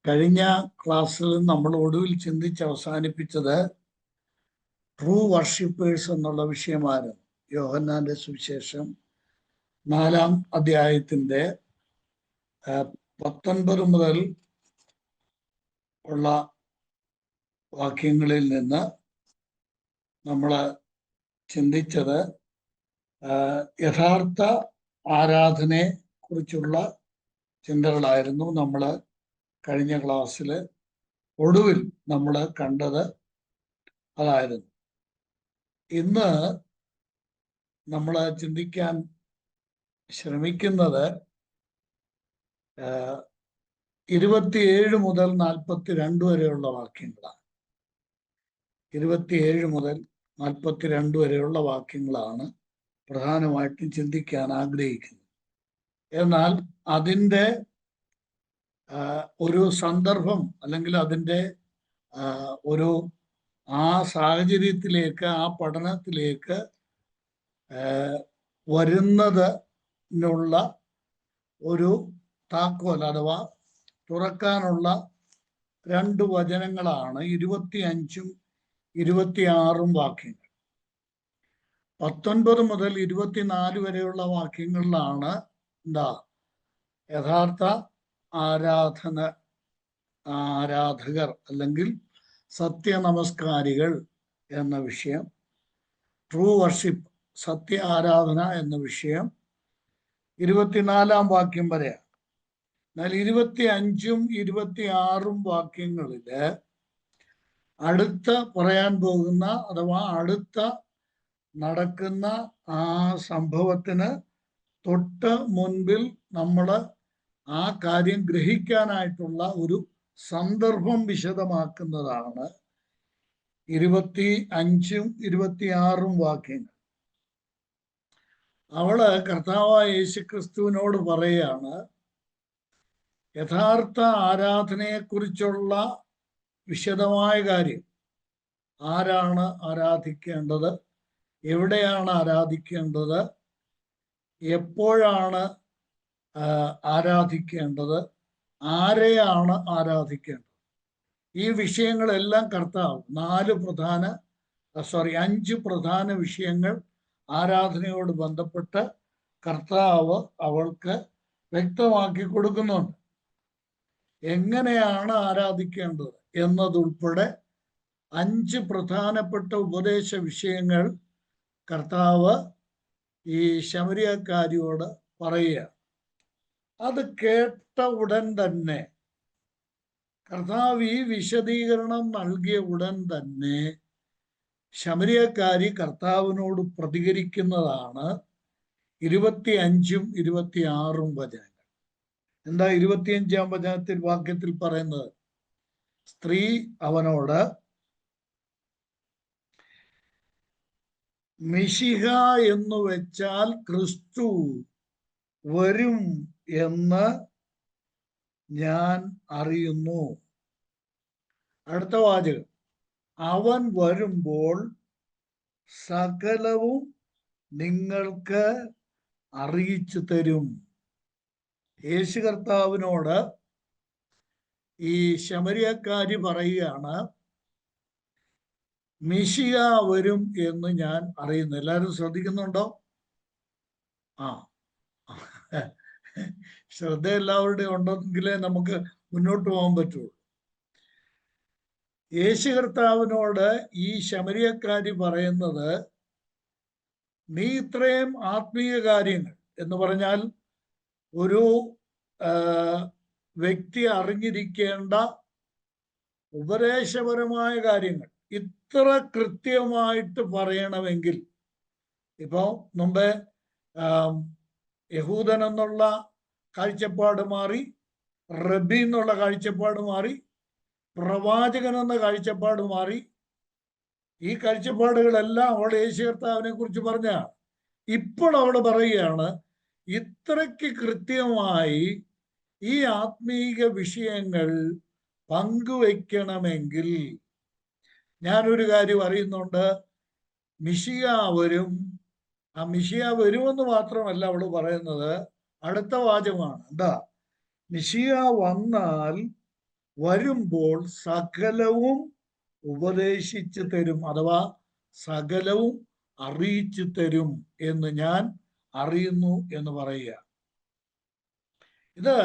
കഴിഞ്ഞ ക്ലാസ്സിൽ നമ്മൾ ഒടുവിൽ ചിന്തിച്ച് അവസാനിപ്പിച്ചത് ട്രൂ വർഷിപ്പേഴ്സ് എന്നുള്ള വിഷയമായിരുന്നു. യോഹന്നാന്റെ സുവിശേഷം 4-ാം അധ്യായത്തിന്റെ 19 മുതൽ ഉള്ള വാക്യങ്ങളിൽ നിന്ന് നമ്മൾ ചിന്തിച്ചത് യഥാർത്ഥ ആരാധനയെ കുറിച്ചുള്ള ചിന്തകളായിരുന്നു. നമ്മൾ കഴിഞ്ഞ ക്ലാസ്സിൽ ഒടുവിൽ നമ്മൾ കണ്ടത് അതായിരുന്നു. ഇന്ന് നമ്മൾ ചിന്തിക്കാൻ ശ്രമിക്കുന്നത് 27 മുതൽ 42 വരെയുള്ള വാക്യങ്ങളാണ്. 27 മുതൽ 42 വരെയുള്ള വാക്യങ്ങളാണ് പ്രധാനമായിട്ടും ചിന്തിക്കാൻ ആഗ്രഹിക്കുന്നത്. എന്നാൽ അതിൻ്റെ ഒരു സന്ദർഭം അല്ലെങ്കിൽ അതിൻ്റെ ഒരു ആ സാഹചര്യത്തിലേക്ക്, ആ പഠനത്തിലേക്ക് വരുന്നതിനുള്ള ഒരു താക്കോൽ അഥവാ തുറക്കാനുള്ള 2 വചനങ്ങളാണ് 25-ഉം 26-ഉം വാക്യങ്ങൾ. 19 മുതൽ 24 വരെയുള്ള വാക്യങ്ങളിലാണ് യഥാർത്ഥ ആരാധകർ അല്ലെങ്കിൽ സത്യനമസ്കാരികൾ എന്ന വിഷയം, ട്രൂ വർഷിപ്പ്, സത്യ ആരാധന എന്ന വിഷയം 24-ാം വാക്യം വരെയാണ്. എന്നാൽ 25-ഉം 26-ഉം വാക്യങ്ങളിൽ അടുത്ത പറയാൻ പോകുന്ന അഥവാ അടുത്ത നടക്കുന്ന ആ സംഭവത്തിന് തൊട്ട് മുൻപിൽ നമ്മൾ ആ കാര്യം ഗ്രഹിക്കാനായിട്ടുള്ള ഒരു സന്ദർഭം വിശദമാക്കുന്നതാണ് 25-ഉം 26-ഉം വാക്യങ്ങൾ. അവള് കർത്താവായ യേശുക്രിസ്തുവിനോട് പറയുകയാണ്, യഥാർത്ഥ ആരാധനയെക്കുറിച്ചുള്ള വിശദമായ കാര്യം, ആരാണ് ആരാധിക്കേണ്ടത്, എവിടെയാണ് ആരാധിക്കേണ്ടത്, എപ്പോഴാണ് ആരാധിക്കേണ്ടത്, ആരെയാണ് ആരാധിക്കേണ്ടത്, ഈ വിഷയങ്ങളെല്ലാം കർത്താവ് 5 പ്രധാന വിഷയങ്ങൾ ആരാധനയോട് ബന്ധപ്പെട്ട് കർത്താവ് അവൾക്ക് വ്യക്തമാക്കി കൊടുക്കുന്നുണ്ട്. എങ്ങനെയാണ് ആരാധിക്കേണ്ടത് എന്നതുൾപ്പെടെ 5 പ്രധാനപ്പെട്ട ഉപദേശ വിഷയങ്ങൾ കർത്താവ് ഈ ശമരിയക്കാരിയോട് പറയുക. അത് കേട്ട ഉടൻ തന്നെ, കർത്താവ് ഈ വിശദീകരണം നൽകിയ ഉടൻ തന്നെ ശമരിയക്കാരി കർത്താവിനോട് പ്രതികരിക്കുന്നതാണ് 25-ഉം 26-ഉം വചനങ്ങൾ. എന്താ 25-ാം വാക്യത്തിൽ പറയുന്നത്? സ്ത്രീ അവനോട്, മിശിഹ എന്ന് വെച്ചാൽ ക്രിസ്തു വരും എന്ന് ഞാൻ അറിയുന്നു. അടുത്ത വാചകം, അവൻ വരുമ്പോൾ സകലവും നിങ്ങൾക്ക് അറിയിച്ചു തരും. യേശു കർത്താവിനോട് ഈ ശമരിയക്കാരി പറയുകയാണ്, മിശിഹ വരും എന്ന് ഞാൻ അറിയുന്നു. എല്ലാവരും ശ്രദ്ധിക്കുന്നുണ്ടോ? ശ്രദ്ധ എല്ലാവരുടെയും ഉണ്ടെങ്കിലേ നമുക്ക് മുന്നോട്ട് പോകാൻ പറ്റുള്ളൂ. യേശു കർത്താവിനോട് ഈ ശമരിയക്കാരി പറയുന്നത്, നീ ഇത്രയും ആത്മീയ കാര്യങ്ങൾ എന്ന് പറഞ്ഞാൽ ഒരു വ്യക്തി അറിഞ്ഞിരിക്കേണ്ട ഉപദേശപരമായ കാര്യങ്ങൾ ഇത്ര കൃത്യമായിട്ട് പറയണമെങ്കിൽ, ഇപ്പോ മുമ്പേ യഹൂദൻ എന്നുള്ള കാഴ്ചപ്പാട് മാറി, റബ്ബി എന്നുള്ള കാഴ്ചപ്പാട് മാറി, പ്രവാചകൻ എന്ന കാഴ്ചപ്പാട് മാറി. ഈ കാഴ്ചപ്പാടുകളെല്ലാം അവൾ യേശു കർത്താവിനെ കുറിച്ച് പറഞ്ഞാണ്. ഇപ്പോൾ അവൾ പറയുകയാണ്, ഇത്രയ്ക്ക് കൃത്യമായി ഈ ആത്മീക വിഷയങ്ങൾ പങ്കുവയ്ക്കണമെങ്കിൽ ഞാനൊരു കാര്യം അറിയുന്നുണ്ട്, മിശിഹ വരും. ആ മിശിഹ വരുമെന്ന് മാത്രമല്ല അവൾ പറയുന്നത്, അടുത്ത വാചകമാണ്. എന്താ? മിശിഹ വന്നാൽ വരുമ്പോൾ സകലവും ഉപദേശിച്ചു തരും, അഥവാ സകലവും അറിയിച്ചു തരും എന്ന് ഞാൻ അറിയുന്നു എന്ന് പറയുക. ഇത്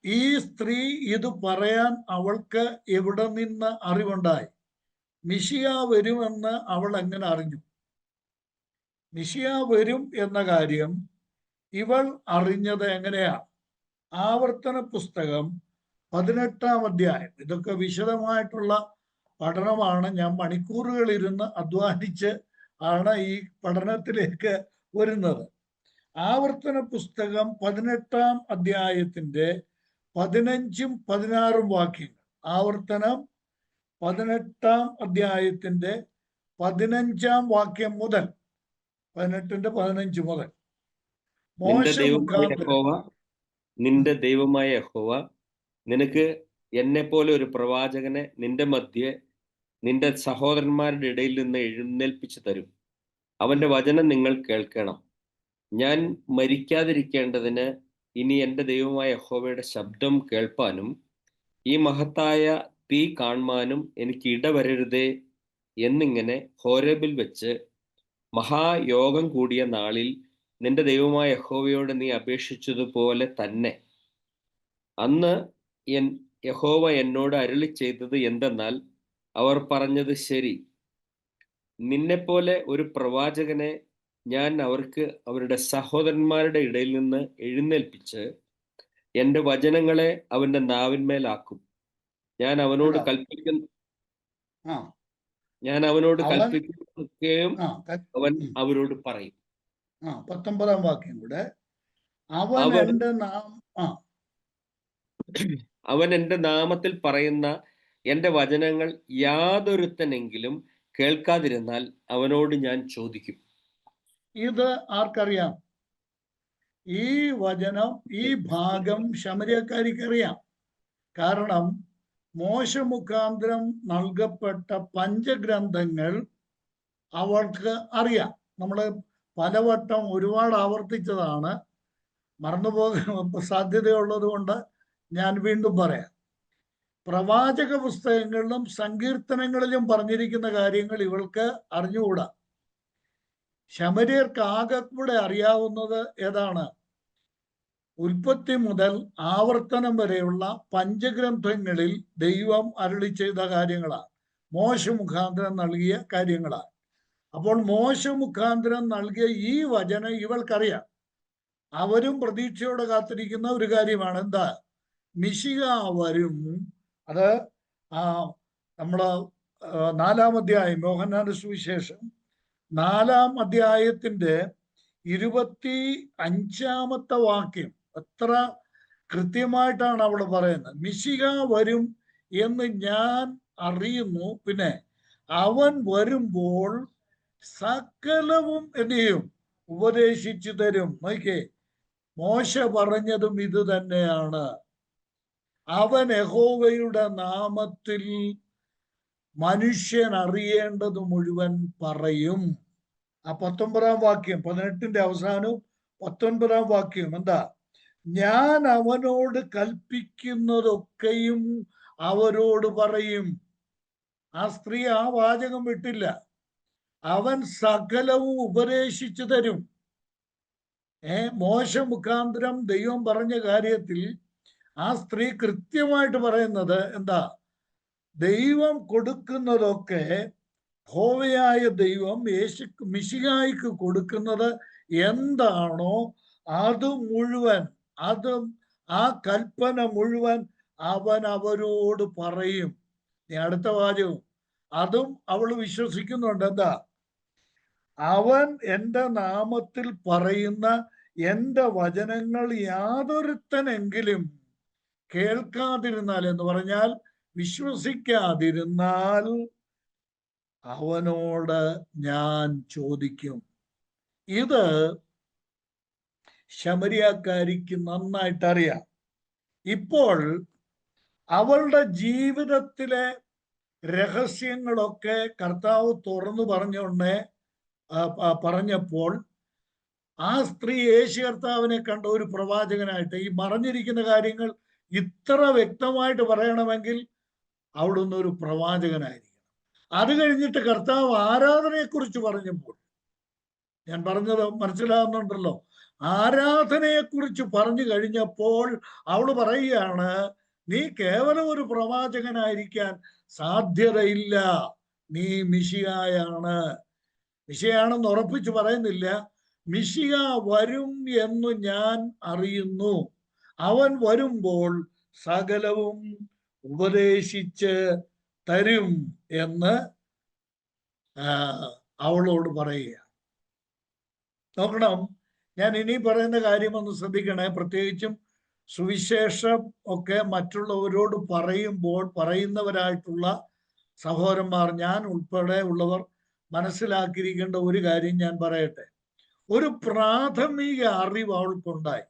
ഈ സ്ത്രീ ഇത് പറയാൻ അവൾക്ക് എവിടെ നിന്ന് അറിവുണ്ടായി? മിശിഹ വരുമെന്ന് അവൾ എങ്ങനെ അറിഞ്ഞു? മിശിഹ വരും എന്ന കാര്യം ഇവൾ അറിഞ്ഞത് എങ്ങനെയാണ്? ആവർത്തന പുസ്തകം 18-ാം അധ്യായം. ഇതൊക്കെ വിശദമായിട്ടുള്ള പഠനമാണ്. ഞാൻ മണിക്കൂറുകൾ ഇരുന്ന് അധ്വാനിച്ച് ആണ് ഈ പഠനത്തിലേക്ക് വരുന്നത്. ആവർത്തന പുസ്തകം 18-ാം അധ്യായത്തിന്റെ 15ഉം 16ഉം വാക്യങ്ങൾ. ആവർത്തനം 18-ാം അധ്യായത്തിന്റെ 15-ാം വാക്യം മുതൽ 18-ന്റെ 15 മുതൽ. നിന്റെ ദൈവമായ യഹോവ നിനക്ക് എന്നെ പോലെ ഒരു പ്രവാചകനെ നിന്റെ മധ്യേ നിന്റെ സഹോദരന്മാരുടെ ഇടയിൽ നിന്ന് എഴുന്നേൽപ്പിച്ചു തരും. അവന്റെ വചനം നിങ്ങൾ കേൾക്കണം. ഞാൻ മരിക്കാതിരിക്കേണ്ടതിന് ഇനി എൻ്റെ ദൈവമായ യഹോവയുടെ ശബ്ദം കേൾപ്പാനും ഈ മഹത്തായ തീ കാണുവാനും എനിക്ക് ഇടവരരുതേ എന്നിങ്ങനെ ഹോരേബിൽ വെച്ച് മഹായോഗം കൂടിയ നാളിൽ നിന്റെ ദൈവമായ യഹോവയോട് നീ അപേക്ഷിച്ചതുപോലെ തന്നെ. അന്ന് യഹോവ എന്നോട് അരുളി ചെയ്തത് എന്തെന്നാൽ, അവർ പറഞ്ഞത് ശരി, നിന്നെപ്പോലെ ഒരു പ്രവാചകനെ ഞാൻ അവർക്ക് അവരുടെ സഹോദരന്മാരുടെ ഇടയിൽ നിന്ന് എഴുന്നേൽപ്പിച്ച് എൻ്റെ വചനങ്ങളെ അവന്റെ നാവിന്മേലാക്കും. ഞാൻ അവനോട് കൽപ്പിക്കുകയും അവൻ അവരോട് പറയും. 19-ാം വാക്യം കൂടെ. അവൻ എൻ്റെ നാമത്തിൽ പറയുന്ന എൻ്റെ വചനങ്ങൾ യാതൊരുത്തനെങ്കിലും കേൾക്കാതിരുന്നാൽ അവനോട് ഞാൻ ചോദിക്കും. ഇത് ആർക്കറിയാം? ഈ വചനം, ഈ ഭാഗം ശമര്യക്കാരിക്കറിയാം. കാരണം മോശ മുഖാന്തരം നൽകപ്പെട്ട പഞ്ചഗ്രന്ഥങ്ങൾ അവൾക്ക് അറിയാം. നമ്മൾ പലവട്ടം ഒരുപാട് ആവർത്തിച്ചതാണ്. മറന്നുപോകാൻ സാധ്യതയുള്ളത് കൊണ്ട് ഞാൻ വീണ്ടും പറയാം. പ്രവാചക പുസ്തകങ്ങളിലും സങ്കീർത്തനങ്ങളിലും പറഞ്ഞിരിക്കുന്ന കാര്യങ്ങൾ ഇവൾക്ക് അറിഞ്ഞുകൂടാ. ശമര്യർക്ക് ആകെ കൂടെ അറിയാവുന്നത് ഏതാണ്? ഉൽപ്പത്തി മുതൽ ആവർത്തനം വരെയുള്ള പഞ്ചഗ്രന്ഥങ്ങളിൽ ദൈവം അരുളി ചെയ്ത കാര്യങ്ങളാണ്, മോശ മുഖാന്തരം നൽകിയ കാര്യങ്ങളാണ്. അപ്പോൾ മോശ മുഖാന്തരം നൽകിയ ഈ വചനം ഇവൾക്കറിയാം. അവരും പ്രതീക്ഷയോടെ കാത്തിരിക്കുന്ന ഒരു കാര്യമാണ്. എന്താ? മിശിഹ വരും. അത് നമ്മള് 4-ാം അധ്യായം, യോഹന്നാന്റെ സുവിശേഷം 4-ാം അധ്യായത്തിന്റെ 25-ാമത്തെ വാക്യം. എത്ര കൃത്യമായിട്ടാണ് അവൾ പറയുന്നത്. മിശിഹ വരും എന്ന് ഞാൻ അറിയുന്നു, പിന്നെ അവൻ വരുമ്പോൾ സകലവും എന്ത് ചെയ്യും? ഉപദേശിച്ചു തരും. നോക്കിയേ, മോശ പറഞ്ഞതും ഇത് തന്നെയാണ്. അവൻ യഹോവയുടെ നാമത്തിൽ മനുഷ്യൻ അറിയേണ്ടത് മുഴുവൻ പറയും. ആ 19-ാം വാക്യം, 18-ന്റെ അവസാനവും 19-ാം വാക്യം എന്താ? ഞാൻ അവനോട് കൽപ്പിക്കുന്നതൊക്കെയും അവരോട് പറയും. ആ സ്ത്രീ ആ വാചകം വിട്ടില്ല. അവൻ സകലവും ഉപദേശിച്ചു തരും. മോശ മുഖാന്തരം ദൈവം പറഞ്ഞ കാര്യത്തിൽ ആ സ്ത്രീ കൃത്യമായിട്ട് പറയുന്നത് എന്താ? ദൈവം കൊടുക്കുന്നതൊക്കെ, യഹോവയായ ദൈവം മിശിഹായ്ക്ക് കൊടുക്കുന്നത് എന്താണോ അത് മുഴുവൻ, ആ കൽപ്പന മുഴുവൻ അവൻ അവരോട് പറയും. അടുത്ത വാചകം അതും അവൾ വിശ്വസിക്കുന്നുണ്ട്. എന്താ? അവൻ എൻ്റെ നാമത്തിൽ പറയുന്ന എൻ്റെ വചനങ്ങൾ യാതൊരുത്തനെങ്കിലും കേൾക്കാതിരുന്നാൽ, എന്ന് പറഞ്ഞാൽ വിശ്വസിക്കാതിരുന്നാൽ, അവനോട് ഞാൻ ചോദിക്കും. ഇത് ശമരിയാക്കാരിക്ക് നന്നായിട്ടറിയാം. ഇപ്പോൾ അവളുടെ ജീവിതത്തിലെ രഹസ്യങ്ങളൊക്കെ കർത്താവ് തുറന്നു പറഞ്ഞപ്പോൾ ആ സ്ത്രീ യേശു കർത്താവിനെ കണ്ട ഒരു പ്രവാചകനായിട്ട് ഈ മറഞ്ഞിരിക്കുന്ന കാര്യങ്ങൾ ഇത്ര വ്യക്തമായിട്ട് പറയണമെങ്കിൽ അവിടുന്ന് ഒരു പ്രവാചകനായിരിക്കണം. അത് കഴിഞ്ഞിട്ട് കർത്താവ് ആരാധനയെക്കുറിച്ച് പറഞ്ഞപ്പോൾ, ഞാൻ പറഞ്ഞത് മനസ്സിലാകുന്നുണ്ടല്ലോ, ആരാധനയെക്കുറിച്ച് പറഞ്ഞു കഴിഞ്ഞപ്പോൾ അവള് പറയുകയാണ്, നീ കേവലം ഒരു പ്രവാചകനായിരിക്കാൻ സാധ്യതയില്ല, നീ മിശിഹായാണ്. മിശിഹാണെന്ന് ഉറപ്പിച്ച് പറയുന്നില്ല, മിശിഹ വരും എന്ന് ഞാൻ അറിയുന്നു, അവൻ വരുമ്പോൾ സകലവും ഉപദേശിച്ച് തരും എന്ന് അവളോട് പറയുക. നോക്കണം, ഞാൻ ഇനി പറയുന്ന കാര്യം ഒന്ന് ശ്രദ്ധിക്കണേ. പ്രത്യേകിച്ചും സുവിശേഷം ഒക്കെ മറ്റുള്ളവരോട് പറയുന്നവരായിട്ടുള്ള സഹോദരന്മാർ, ഞാൻ ഉൾപ്പെടെ ഉള്ളവർ മനസ്സിലാക്കിയിരിക്കേണ്ട ഒരു കാര്യം ഞാൻ പറയട്ടെ. ഒരു പ്രാഥമിക അറിവ് അവൾക്കുണ്ടായി,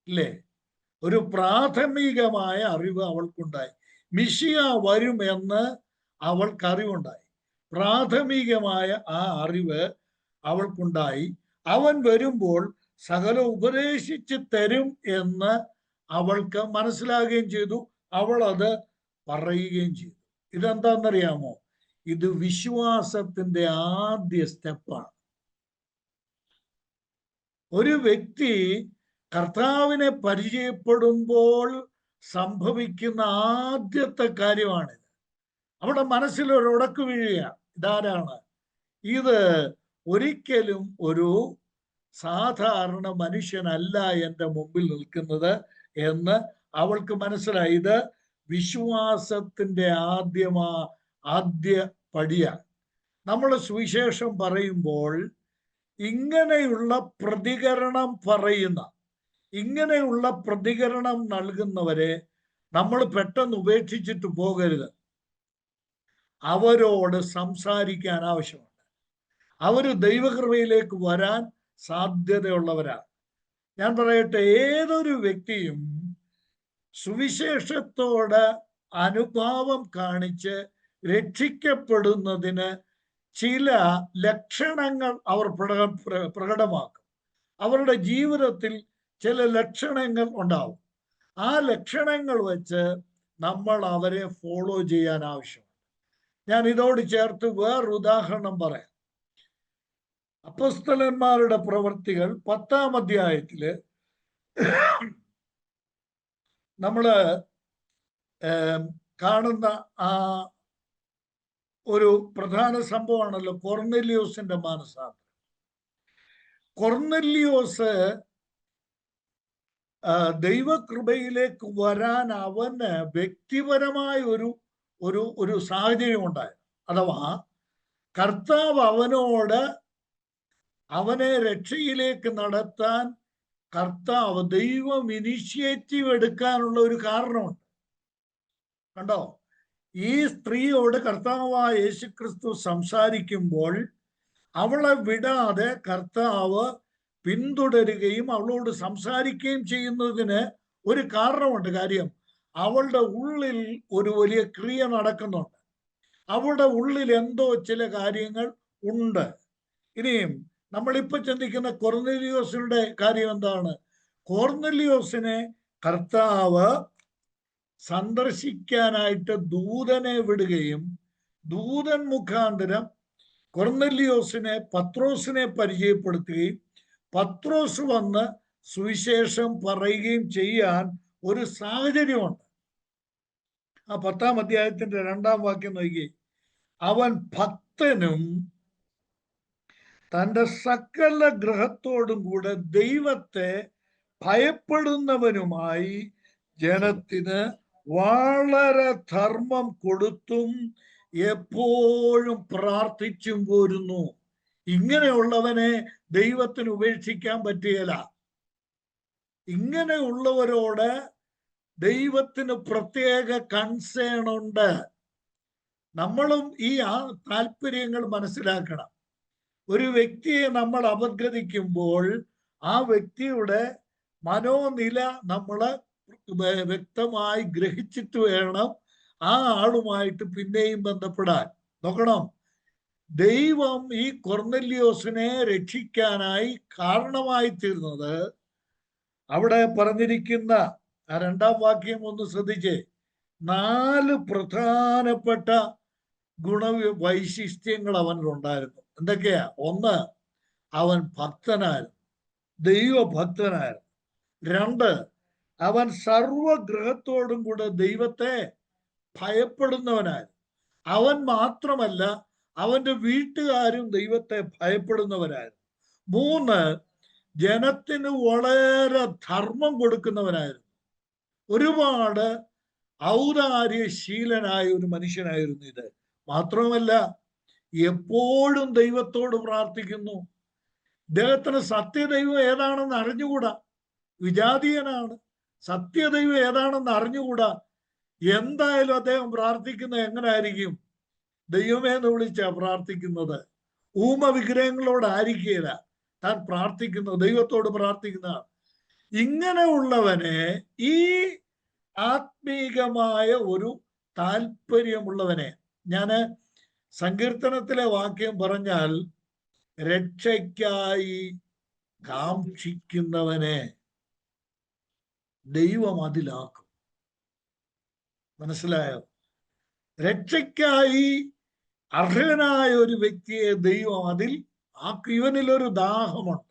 ഇല്ലേ? ഒരു പ്രാഥമികമായ അറിവ് അവൾക്കുണ്ടായി. മിശിഹ വരുമെന്ന് അവൾക്കറിവുണ്ടായി. പ്രാഥമികമായ ആ അറിവ് അവൾക്കുണ്ടായി. അവൻ വരുമ്പോൾ സകല ഉപദേശിച്ച് തരും എന്ന് അവൾക്ക് മനസ്സിലാകുകയും ചെയ്തു. അവൾ അത് പറയുകയും ചെയ്തു. ഇതെന്താണെന്നറിയാമോ? ഇത് വിശ്വാസത്തിന്റെ ആദ്യ സ്റ്റെപ്പാണ്. ഒരു വ്യക്തി കർത്താവിനെ പരിചയപ്പെടുമ്പോൾ സംഭവിക്കുന്ന ആദ്യത്തെ കാര്യമാണിത്. അവിടെ മനസ്സിലൊരു ഉടക്ക് വീഴുക. ഇതാരാണ്? ഇത് ഒരിക്കലും ഒരു സാധാരണ മനുഷ്യനല്ല എൻ്റെ മുമ്പിൽ നിൽക്കുന്നത് എന്ന് അവൾക്ക് മനസ്സിലായി. ഇത് വിശ്വാസത്തിന്റെ ആദ്യ പടിയാണ്. നമ്മൾ സുവിശേഷം പറയുമ്പോൾ ഇങ്ങനെയുള്ള പ്രതികരണം പറയുന്ന, ഇങ്ങനെയുള്ള പ്രതികരണം നൽകുന്നവരെ നമ്മൾ പെട്ടെന്ന് ഉപേക്ഷിച്ചിട്ട് പോകരുത്. അവരോട് സംസാരിക്കാൻ ആവശ്യമുണ്ട്. അവർ ദൈവകൃപയിലേക്ക് വരാൻ സാധ്യതയുള്ളവരാണ്. ഞാൻ പറയട്ടെ, ഏതൊരു വ്യക്തിയും സുവിശേഷത്തോട് അനുഭാവം കാണിച്ച് രക്ഷിക്കപ്പെടുന്നതിന് ചില ലക്ഷണങ്ങൾ അവർ പ്രകടമാക്കും. അവരുടെ ജീവിതത്തിൽ ചില ലക്ഷണങ്ങൾ ഉണ്ടാവും. ആ ലക്ഷണങ്ങൾ വെച്ച് നമ്മൾ അവരെ ഫോളോ ചെയ്യാൻ ആവശ്യമുണ്ട്. ഞാൻ ഇതോട് ചേർത്ത് വേറൊരു ഉദാഹരണം പറയാം. അപ്പോസ്തലന്മാരുടെ പ്രവൃത്തികൾ 10-ാം അധ്യായത്തില് നമ്മള് കാണുന്ന ആ ഒരു പ്രധാന സംഭവമാണല്ലോ കൊർന്നേലിയോസിന്റെ മാനസാന്തരം. കൊർന്നേലിയോസ് ദൈവകൃപയിലേക്ക് വരാൻ അവന് വ്യക്തിപരമായ ഒരു സാഹചര്യം ഉണ്ടായിരുന്നു. അഥവാ കർത്താവ് അവനോട് അവനെ രക്ഷയിലേക്ക് നടത്താൻ കർത്താവ് ദൈവം ഇനിഷ്യേറ്റീവ് എടുക്കാനുള്ള ഒരു കാരണമുണ്ട്. കണ്ടോ? ഈ സ്ത്രീയോട് കർത്താവായ യേശുക്രിസ്തു സംസാരിക്കുമ്പോൾ അവളെ വിടാതെ കർത്താവ് പിന്തുടരുകയും അവളോട് സംസാരിക്കുകയും ചെയ്യുന്നതിന് ഒരു കാരണമുണ്ട്. കാര്യം, അവളുടെ ഉള്ളിൽ ഒരു വലിയ ക്രിയ നടക്കുന്നുണ്ട്. അവളുടെ ഉള്ളിൽ എന്തോ ചില കാര്യങ്ങൾ ഉണ്ട്. ഇനിയും നമ്മളിപ്പോൾ ചിന്തിക്കുന്ന കൊർന്നേലിയോസിന്റെ കാര്യം എന്താണ്? കൊർന്നേലിയോസിനെ കർത്താവ് സന്ദർശിക്കാനായിട്ട് ദൂതനെ വിടുകയും ദൂതൻ മുഖാന്തരം കൊർന്നേലിയോസിനെ പത്രോസിനെ പരിചയപ്പെടുത്തുകയും പത്രോസ് വന്ന് സുവിശേഷം പറയുകയും ചെയ്യാൻ ഒരു സാഹചര്യമുണ്ട്. ആ 10-ാം അധ്യായത്തിന്റെ 2-ാം വാക്യം നോക്കി. അവൻ ഭക്തനും തൻ്റെ സകല ഗൃഹത്തോടും കൂടെ ദൈവത്തെ ഭയപ്പെടുന്നവനുമായി ജനത്തിന് വളരെ ധർമ്മം കൊടുത്തും എപ്പോഴും പ്രാർത്ഥിച്ചും പോരുന്നു. ഇങ്ങനെയുള്ളവനെ ദൈവത്തിന് ഉപേക്ഷിക്കാൻ പറ്റുകയില്ല. ഇങ്ങനെയുള്ളവരോട് ദൈവത്തിന് പ്രത്യേക കൺസേൺ ഉണ്ട്. നമ്മളും ഈ താല്പര്യങ്ങൾ മനസ്സിലാക്കണം. ഒരു വ്യക്തിയെ നമ്മൾ അപഗ്രഥിക്കുമ്പോൾ ആ വ്യക്തിയുടെ മനോനില നമ്മൾ വ്യക്തമായി ഗ്രഹിച്ചിട്ട് വേണം ആ ആളുമായിട്ട് പിന്നെയും ബന്ധപ്പെടാൻ. നോക്കണം, ദൈവം ഈ കൊർന്നല്യോസിനെ രക്ഷിക്കാനായി കാരണമായി തീർന്നത് അവിടെ പറഞ്ഞിരിക്കുന്ന ആ 2-ാം വാക്യം ഒന്ന് ശ്രദ്ധിച്ചേ. 4 പ്രധാനപ്പെട്ട ഗുണവൈശിഷ്ട്യങ്ങൾ അവനിലുണ്ടായിരുന്നു. എന്തൊക്കെയാ? 1, അവൻ ഭക്തനായിരുന്നു, ദൈവഭക്തനായിരുന്നു. 2, അവൻ സർവഗ്രഹത്തോടും കൂടെ ദൈവത്തെ ഭയപ്പെടുന്നവനായിരുന്നു. അവൻ മാത്രമല്ല, അവന്റെ വീട്ടുകാരും ദൈവത്തെ ഭയപ്പെടുന്നവരായിരുന്നു. 3, ജനത്തിന് വളരെ ധർമ്മം കൊടുക്കുന്നവനായിരുന്നു. ഒരുപാട് ഔദാര്യശീലനായ ഒരു മനുഷ്യനായിരുന്നു ഇത്. മാത്രമല്ല, എപ്പോഴും ദൈവത്തോട് പ്രാർത്ഥിക്കുന്നു. ഇദ്ദേഹത്തിന് സത്യദൈവം ഏതാണെന്ന് അറിഞ്ഞുകൂടാ, വിജാതീയനാണ്. സത്യദൈവം ഏതാണെന്ന് അറിഞ്ഞുകൂടാ. എന്തായാലും അദ്ദേഹം പ്രാർത്ഥിക്കുന്നത് എങ്ങനായിരിക്കും? ദൈവമേ എന്ന് വിളിച്ചാ പ്രാർത്ഥിക്കുന്നത്. ഊമ വിഗ്രഹങ്ങളോടായിരിക്കില്ല താൻ പ്രാർത്ഥിക്കുന്നത്, ദൈവത്തോട് പ്രാർത്ഥിക്കുന്ന. ഇങ്ങനെയുള്ളവനെ, ഈ ആത്മീകമായ ഒരു താല്പര്യമുള്ളവനെ, ഞാന് സങ്കീർത്തനത്തിലെ വാക്യം പറഞ്ഞാൽ, രക്ഷയ്ക്കായി കാക്ഷിക്കുന്നവനെ ദൈവം അതിലാക്കും. മനസ്സിലായോ? രക്ഷയ്ക്കായി അർഹനായ ഒരു വ്യക്തിയെ ദൈവം അതിൽ ആക്കും. ഇവനിലൊരു ദാഹമുണ്ട്.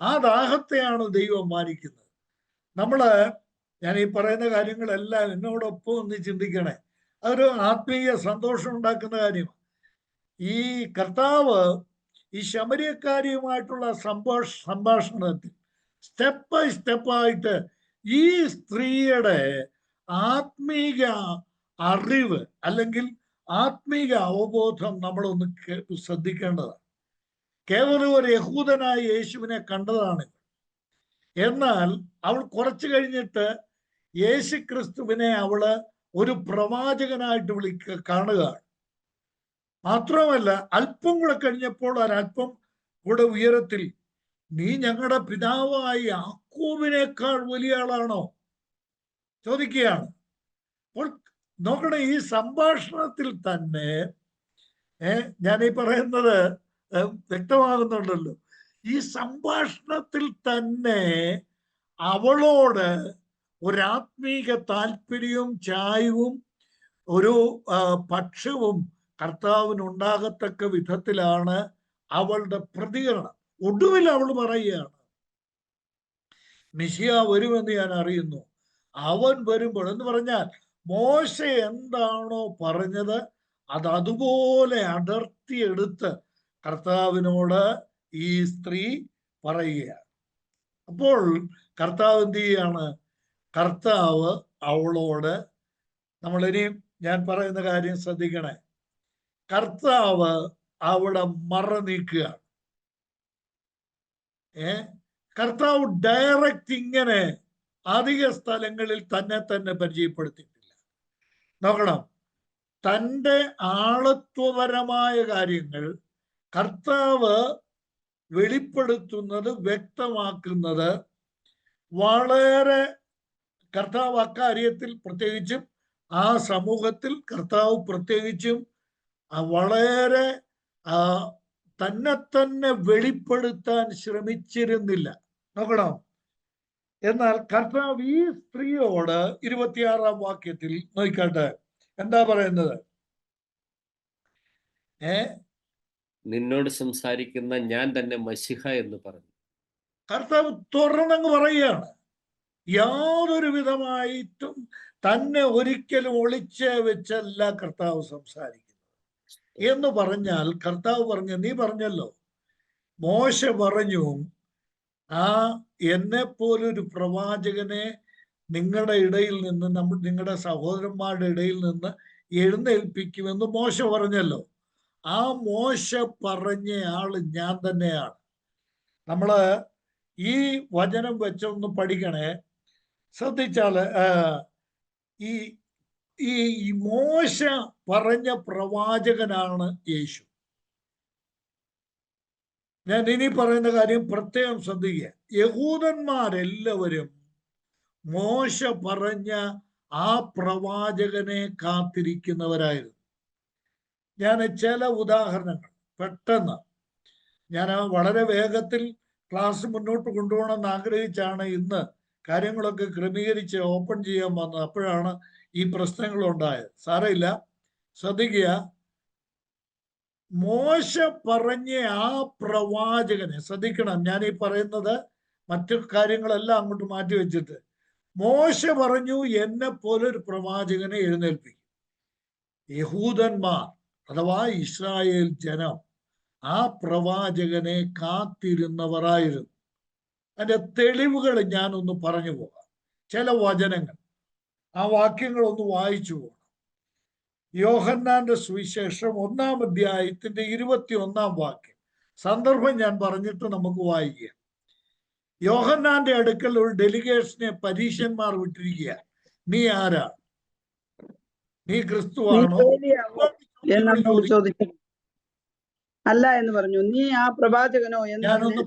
ആ ദാഹത്തെയാണ് ദൈവം മാനിക്കുന്നത്. ഞാൻ ഈ പറയുന്ന കാര്യങ്ങളെല്ലാം എന്നോടൊപ്പം ഒന്ന് ചിന്തിക്കണേ. അതൊരു ആത്മീയ സന്തോഷം ഉണ്ടാക്കുന്ന കാര്യമാണ്. ഈ കർത്താവ് ഈ ശമര്യക്കാരിയുമായിട്ടുള്ള സംഭാഷണത്തിൽ സ്റ്റെപ്പ് ബൈ സ്റ്റെപ്പായിട്ട് ഈ സ്ത്രീയുടെ ആത്മീക അറിവ് അല്ലെങ്കിൽ ആത്മീക അവബോധം നമ്മളൊന്ന് ശ്രദ്ധിക്കേണ്ടതാണ്. കേവലം ഒരു യഹൂദനായ യേശുവിനെ കണ്ടതാണ്. എന്നാൽ അവൾ കുറച്ചു കഴിഞ്ഞിട്ട് യേശു ക്രിസ്തുവിനെ അവള് ഒരു പ്രവാചകനായിട്ട് കാണുകയാണ്. മാത്രമല്ല, അല്പം കൂടെ കഴിഞ്ഞപ്പോൾ ഒരല്പം കൂടെ ഉയരത്തിൽ, നീ ഞങ്ങളുടെ പിതാവായ യാക്കോബിനേക്കാൾ വലിയ ആളാണോ ചോദിക്കുകയാണ്. അപ്പോൾ നോക്കണേ, ഈ സംഭാഷണത്തിൽ തന്നെ ഞാൻ ഈ പറയുന്നത് വ്യക്തമാകുന്നുണ്ടല്ലോ. ഈ സംഭാഷണത്തിൽ തന്നെ അവളോട് ഒരാത്മീക താല്പര്യവും ചായവും ഒരു പക്ഷവും കർത്താവിനുണ്ടാകത്തക്ക വിധത്തിലാണ് അവളുടെ പ്രതികരണം. ഒടുവിൽ അവൾ പറയുകയാണ്, മെശിയ വരുമെന്ന് ഞാൻ അറിയുന്നു. അവൻ വരുമ്പോൾ എന്ന് പറഞ്ഞാൽ മോശ എന്താണോ പറഞ്ഞത് അത് അതുപോലെ അടർത്തിയെടുത്ത് കർത്താവിനോട് ഈ സ്ത്രീ പറയുകയാണ്. അപ്പോൾ കർത്താവ് എന്ത് ചെയ്യാണ്? കർത്താവ് അവളോട്, നമ്മളിനിയും ഞാൻ പറയുന്ന കാര്യം ശ്രദ്ധിക്കണേ, കർത്താവ് അവിടെ മറ നീക്കുകയാണ്. കർത്താവ് ഡയറക്റ്റ് ഇങ്ങനെ അധിക സ്ഥലങ്ങളിൽ തന്നെ പരിചയപ്പെടുത്തിയിട്ടില്ല. നോക്കണം, തൻ്റെ ആളത്വപരമായ കാര്യങ്ങൾ കർത്താവ് വെളിപ്പെടുത്തുന്നത്, വ്യക്തമാക്കുന്നത് വളരെ, കർത്താവ് അക്കാര്യത്തിൽ പ്രത്യേകിച്ചും ആ സമൂഹത്തിൽ കർത്താവ് പ്രത്യേകിച്ചും വളരെ തന്നെ വെളിപ്പെടുത്താൻ ശ്രമിച്ചിരുന്നില്ല. നോക്കണം, എന്നാൽ കർത്താവ് ഈ സ്ത്രീയോട് 26-ാം വാക്യത്തിൽ നോക്കട്ടെ, എന്താ പറയുന്നത്? നിന്നോട് സംസാരിക്കുന്ന ഞാൻ തന്നെ മശിഹ എന്ന് പറഞ്ഞു. കർത്താവ് തുറന്നങ്ങ് പറയുകയാണ്. യാതൊരു വിധമായിട്ടും തന്നെ ഒരിക്കലും ഒളിച്ച് വെച്ചല്ല കർത്താവ് സംസാരിക്കുന്നത്. എന്ന് പറഞ്ഞാൽ കർത്താവ് പറഞ്ഞു, നീ പറഞ്ഞല്ലോ, മോശ പറഞ്ഞു, എന്നെ പോലൊരു പ്രവാചകനെ നിങ്ങളുടെ ഇടയിൽ നിന്ന്, നിങ്ങളുടെ സഹോദരന്മാരുടെ ഇടയിൽ നിന്ന് എഴുന്നേൽപ്പിക്കുമെന്ന് മോശ പറഞ്ഞല്ലോ. ആ മോശ പറഞ്ഞ ആള് ഞാൻ തന്നെയാണ്. നമ്മള് ഈ വചനം വെച്ചൊന്ന് പഠിക്കണേ. ശ്രദ്ധിച്ചാല് ഈ മോശ പറഞ്ഞ പ്രവാചകനാണ് യേശു. ഞാൻ ഇനി പറയുന്ന കാര്യം പ്രത്യേകം ശ്രദ്ധിക്കുക. യഹൂദന്മാരെല്ലാവരും മോശ പറഞ്ഞ ആ പ്രവാചകനെ കാത്തിരിക്കുന്നവരായിരുന്നു. ഞാൻ ചില ഉദാഹരണങ്ങൾ, പെട്ടെന്ന് ഞാൻ വളരെ വേഗത്തിൽ ക്ലാസ് മുന്നോട്ട് കൊണ്ടുപോകണമെന്ന് ആഗ്രഹിച്ചാണ് ഇന്ന് കാര്യങ്ങളൊക്കെ ക്രമീകരിച്ച് ഓപ്പൺ ചെയ്യാൻ വന്നത്. അപ്പോഴാണ് ഈ പ്രശ്നങ്ങൾ ഉണ്ടായത്. സാരമില്ല, ശ്രദ്ധിക്കുക. മോശ പറഞ്ഞ ആ പ്രവാചകനെ ശ്രദ്ധിക്കണം. ഞാൻ ഈ പറയുന്നത് മറ്റു കാര്യങ്ങളെല്ലാം അങ്ങോട്ട് മാറ്റി വെച്ചിട്ട്, മോശ പറഞ്ഞു എന്നെ പോലെ ഒരു പ്രവാചകനെ എഴുന്നേൽപ്പിക്കും. യഹൂദന്മാർ അഥവാ ഇസ്രായേൽ ജനം ആ പ്രവാചകനെ കാത്തിരുന്നവരായിരുന്നു. അതിന്റെ തെളിവുകൾ ഞാനൊന്ന് പറഞ്ഞു പോകാം. ചില വചനങ്ങൾ, ആ വാക്യങ്ങളൊന്ന് വായിച്ചു പോകാം. യോഹന്നാന്റെ സുവിശേഷം 1-ാം അധ്യായത്തിന്റെ 21-ാം വാക്യം. സന്ദർഭം ഞാൻ പറഞ്ഞിട്ട് നമുക്ക് വായിക്കാം. യോഹന്നാന്റെ അടുക്കൽ ഒരു ഡെലിഗേഷനെ പരീശന്മാർ വിട്ടിരിക്കുക. നീ ആരാണ്? നീ ക്രിസ്തുവാണോ? അല്ല എന്ന് പറഞ്ഞു. നീ ആ പ്രവാചകനോ? ഞാനൊന്ന്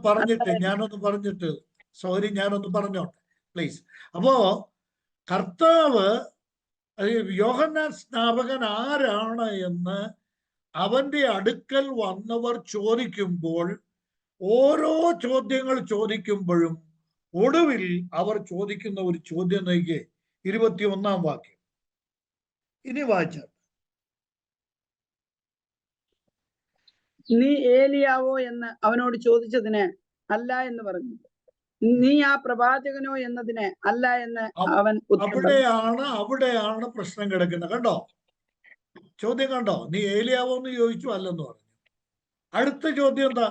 പറഞ്ഞിട്ട് സോറി, ഞാനൊന്ന് പറഞ്ഞോട്ടെ പ്ലീസ്. അപ്പോ കർത്താവ് യോഹന്നാൻ സ്നാപകൻ ആരാണ് എന്ന് അവന്റെ അടുക്കൽ വന്നവർ ചോദിക്കുമ്പോൾ, ഓരോ ചോദ്യങ്ങൾ ചോദിക്കുമ്പോഴും ഒടുവിൽ അവർ ചോദിക്കുന്ന ഒരു ചോദ്യം നോക്കിയേ, 21-ാം വാക്യം. ഇനി വായിച്ച, നീ ഏലിയാവോ എന്ന് അവനോട് ചോദിച്ചതിന് അല്ല എന്ന് പറഞ്ഞു. നീ ആ പ്രവാചകനോ എന്നതിന് അല്ല എന്ന് അവൻ അവിടെയാണ് പ്രശ്നം കിടക്കുന്നത്. കണ്ടോ ചോദ്യം? കണ്ടോ? നീ ഏലിയാവോ എന്ന് ചോദിച്ചു, അല്ലെന്ന് പറഞ്ഞു. അടുത്ത ചോദ്യം എന്താ?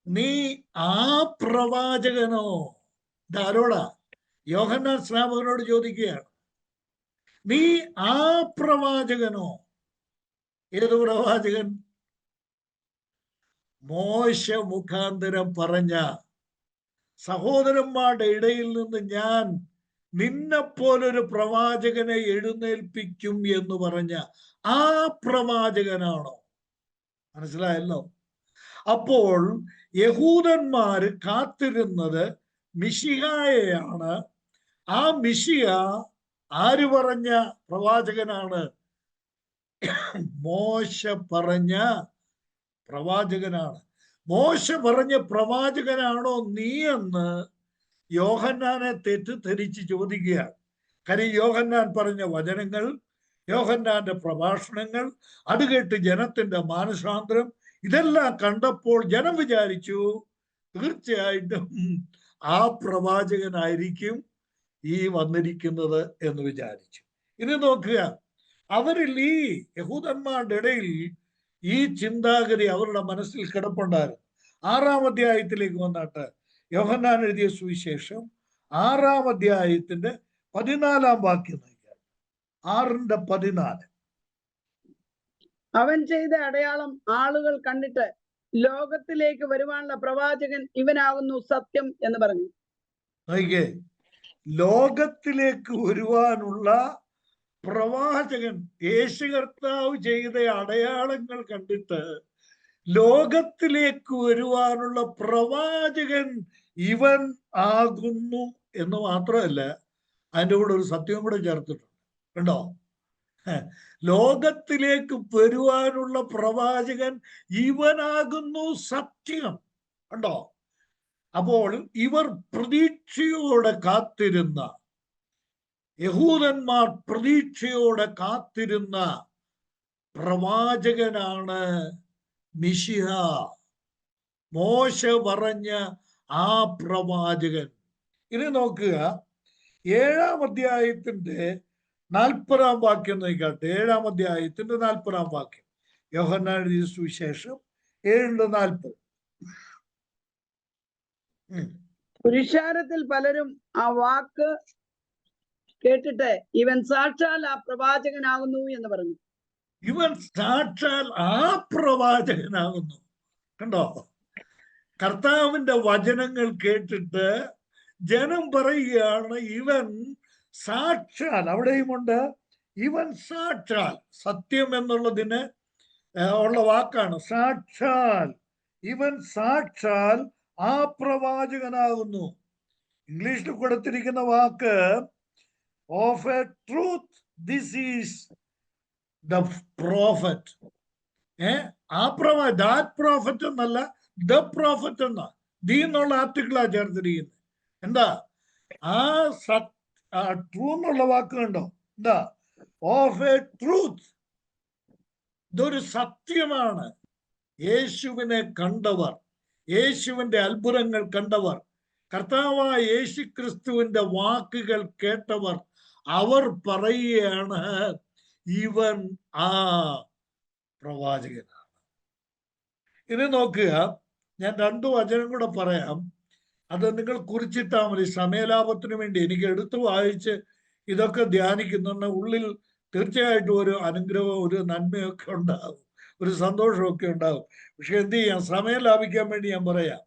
നീ ആ പ്രവാചകനോ? ഇതാരോടാ? യോഹന്നാൻ സ്നാപകനോട് ചോദിക്കുകയാണ്. നീ ആ പ്രവാചകനോ? ഏത് പ്രവാചകൻ? മോശ മുഖാന്തരം പറഞ്ഞ, സഹോദരന്മാരുടെ ഇടയിൽ നിന്ന് ഞാൻ നിന്നെപ്പോലൊരു പ്രവാചകനെ എഴുന്നേൽപ്പിക്കും എന്ന് പറഞ്ഞ ആ പ്രവാചകനാണോ? മനസ്സിലായല്ലോ? അപ്പോൾ യഹൂദന്മാര് കാത്തിരുന്നത് മിശിഹായെയാണ്. ആ മിശിഹ ആര് പറഞ്ഞ പ്രവാചകനാണ്? മോശ പറഞ്ഞ പ്രവാചകനാണ്. മോശ പറഞ്ഞ പ്രവാചകനാണോ നീ എന്ന് യോഹന്നാനെ തെറ്റിദ്ധരിച്ച് ചോദിക്കുകയാണ്. കാര്യം യോഹന്നാൻ പറഞ്ഞ വചനങ്ങൾ, യോഹന്നാന്റെ പ്രഭാഷണങ്ങൾ, അത് കേട്ട് ജനത്തിന്റെ മാനസാന്തരം, ഇതെല്ലാം കണ്ടപ്പോൾ ജനം വിചാരിച്ചു തീർച്ചയായിട്ടും ആ പ്രവാചകനായിരിക്കും ഈ വന്നിരിക്കുന്നത് എന്ന് വിചാരിച്ചു. ഇനി നോക്കുക, അവരിൽ ഈ യഹൂദന്മാരുടെ ഇടയിൽ ഈ ചിന്താഗതി അവരുടെ മനസ്സിൽ കിടപ്പുണ്ടായിരുന്നു. 6-ാം അധ്യായത്തിലേക്ക് വന്നിട്ട് യോഹന്നാൻ എഴുതിയ സുവിശേഷം 6-ാം അധ്യായത്തിന്റെ 14-ാം വാക്യം നോക്കിയാൽ, 6:14. അവൻ ചെയ്ത അടയാളം ആളുകൾ കണ്ടിട്ട് ലോകത്തിലേക്ക് വരുവാനുള്ള പ്രവാചകൻ ഇവനാകുന്നു സത്യം എന്ന് പറഞ്ഞു. നോക്കിയേ, ലോകത്തിലേക്ക് വരുവാനുള്ള പ്രവാചകൻ, യേശു കർത്താവ് ചെയ്ത അടയാളങ്ങൾ കണ്ടിട്ട് ലോകത്തിലേക്ക് വരുവാനുള്ള പ്രവാചകൻ ഇവൻ ആകുന്നു എന്ന് മാത്രമല്ല, അതിൻ്റെ കൂടെ ഒരു സത്യവും കൂടെ ചേർത്തിട്ടുണ്ട്. കണ്ടോ? ലോകത്തിലേക്ക് വരുവാനുള്ള പ്രവാചകൻ ഇവനാകുന്നു സത്യം. കണ്ടോ? അപ്പോൾ ഇവർ പ്രതീക്ഷയോടെ കാത്തിരുന്ന, യഹൂദന്മാർ പ്രതീക്ഷയോടെ കാത്തിരുന്ന പ്രവാചകനാണ് മിശിഹ. മോശ പറഞ്ഞ ആ പ്രവാചകൻ. ഇനി നോക്കുക, 7-ാം അധ്യായത്തിന്റെ 40-ാം വാക്യം നോക്കട്ടെ. 7-ാം അധ്യായത്തിന്റെ 40-ാം വാക്യം. യോഹന്നാൻ എഴുതിയ സുവിശേഷം 7:40. പുരുഷാരത്തിൽ പലരും ആ വാക്ക് കേട്ടിട്ട് ഇവൻ സാക്ഷാൽ ആ പ്രവാചകനാകുന്നു എന്ന് പറഞ്ഞു. ഇവൻ സാക്ഷാൽ ആ പ്രവാചകനാകുന്നു. കണ്ടോ? കർത്താവിന്റെ വചനങ്ങൾ കേട്ടിട്ട് ജനം പറയുകയാണ് ഇവൻ സാക്ഷാൽ, അവിടെയുമുണ്ട് ഇവൻ സാക്ഷാൽ, സത്യം എന്നുള്ളതിന് ഉള്ള വാക്കാണ് സാക്ഷാൽ. ഇവൻ സാക്ഷാൽ ആ പ്രവാചകനാകുന്നു. ഇംഗ്ലീഷിൽ കൊടുത്തിരിക്കുന്ന വാക്ക് of a truth this is the prophet. That prophet എന്നല്ല, ദ പ്രോഫറ്റ് എന്ന ദി എന്നുള്ള ആർട്ടിക്കിളാ ചേർത്തിരിക്കുന്നത്. എന്താ ആ ട്രൂ എന്നുള്ള വാക്ക് കണ്ടോ? എന്താ? Of a truth. ഇതൊരു സത്യമാണ്. യേശുവിനെ കണ്ടവർ, യേശുവിന്റെ അത്ഭുതങ്ങൾ കണ്ടവർ, കർത്താവായ യേശു ക്രിസ്തുവിന്റെ വാക്കുകൾ കേട്ടവർ, അവർ പറയുകയാണ് ഇവൻ ആ പ്രവാചകനാണ്. ഇനി നോക്കുക, ഞാൻ 2 വചനം കൂടെ പറയാം. അത് നിങ്ങൾ കുറിച്ചിട്ടാൽ മതി സമയലാഭത്തിന് വേണ്ടി. എനിക്ക് എടുത്തു വായിച്ച് ഇതൊക്കെ ധ്യാനിക്കുന്നുണ്ട്. ഉള്ളിൽ തീർച്ചയായിട്ടും ഒരു അനുഗ്രഹവും ഒരു നന്മയൊക്കെ ഉണ്ടാകും, ഒരു സന്തോഷമൊക്കെ ഉണ്ടാകും. പക്ഷെ എന്ത് ചെയ്യാം, സമയം ലാഭിക്കാൻ വേണ്ടി ഞാൻ പറയാം.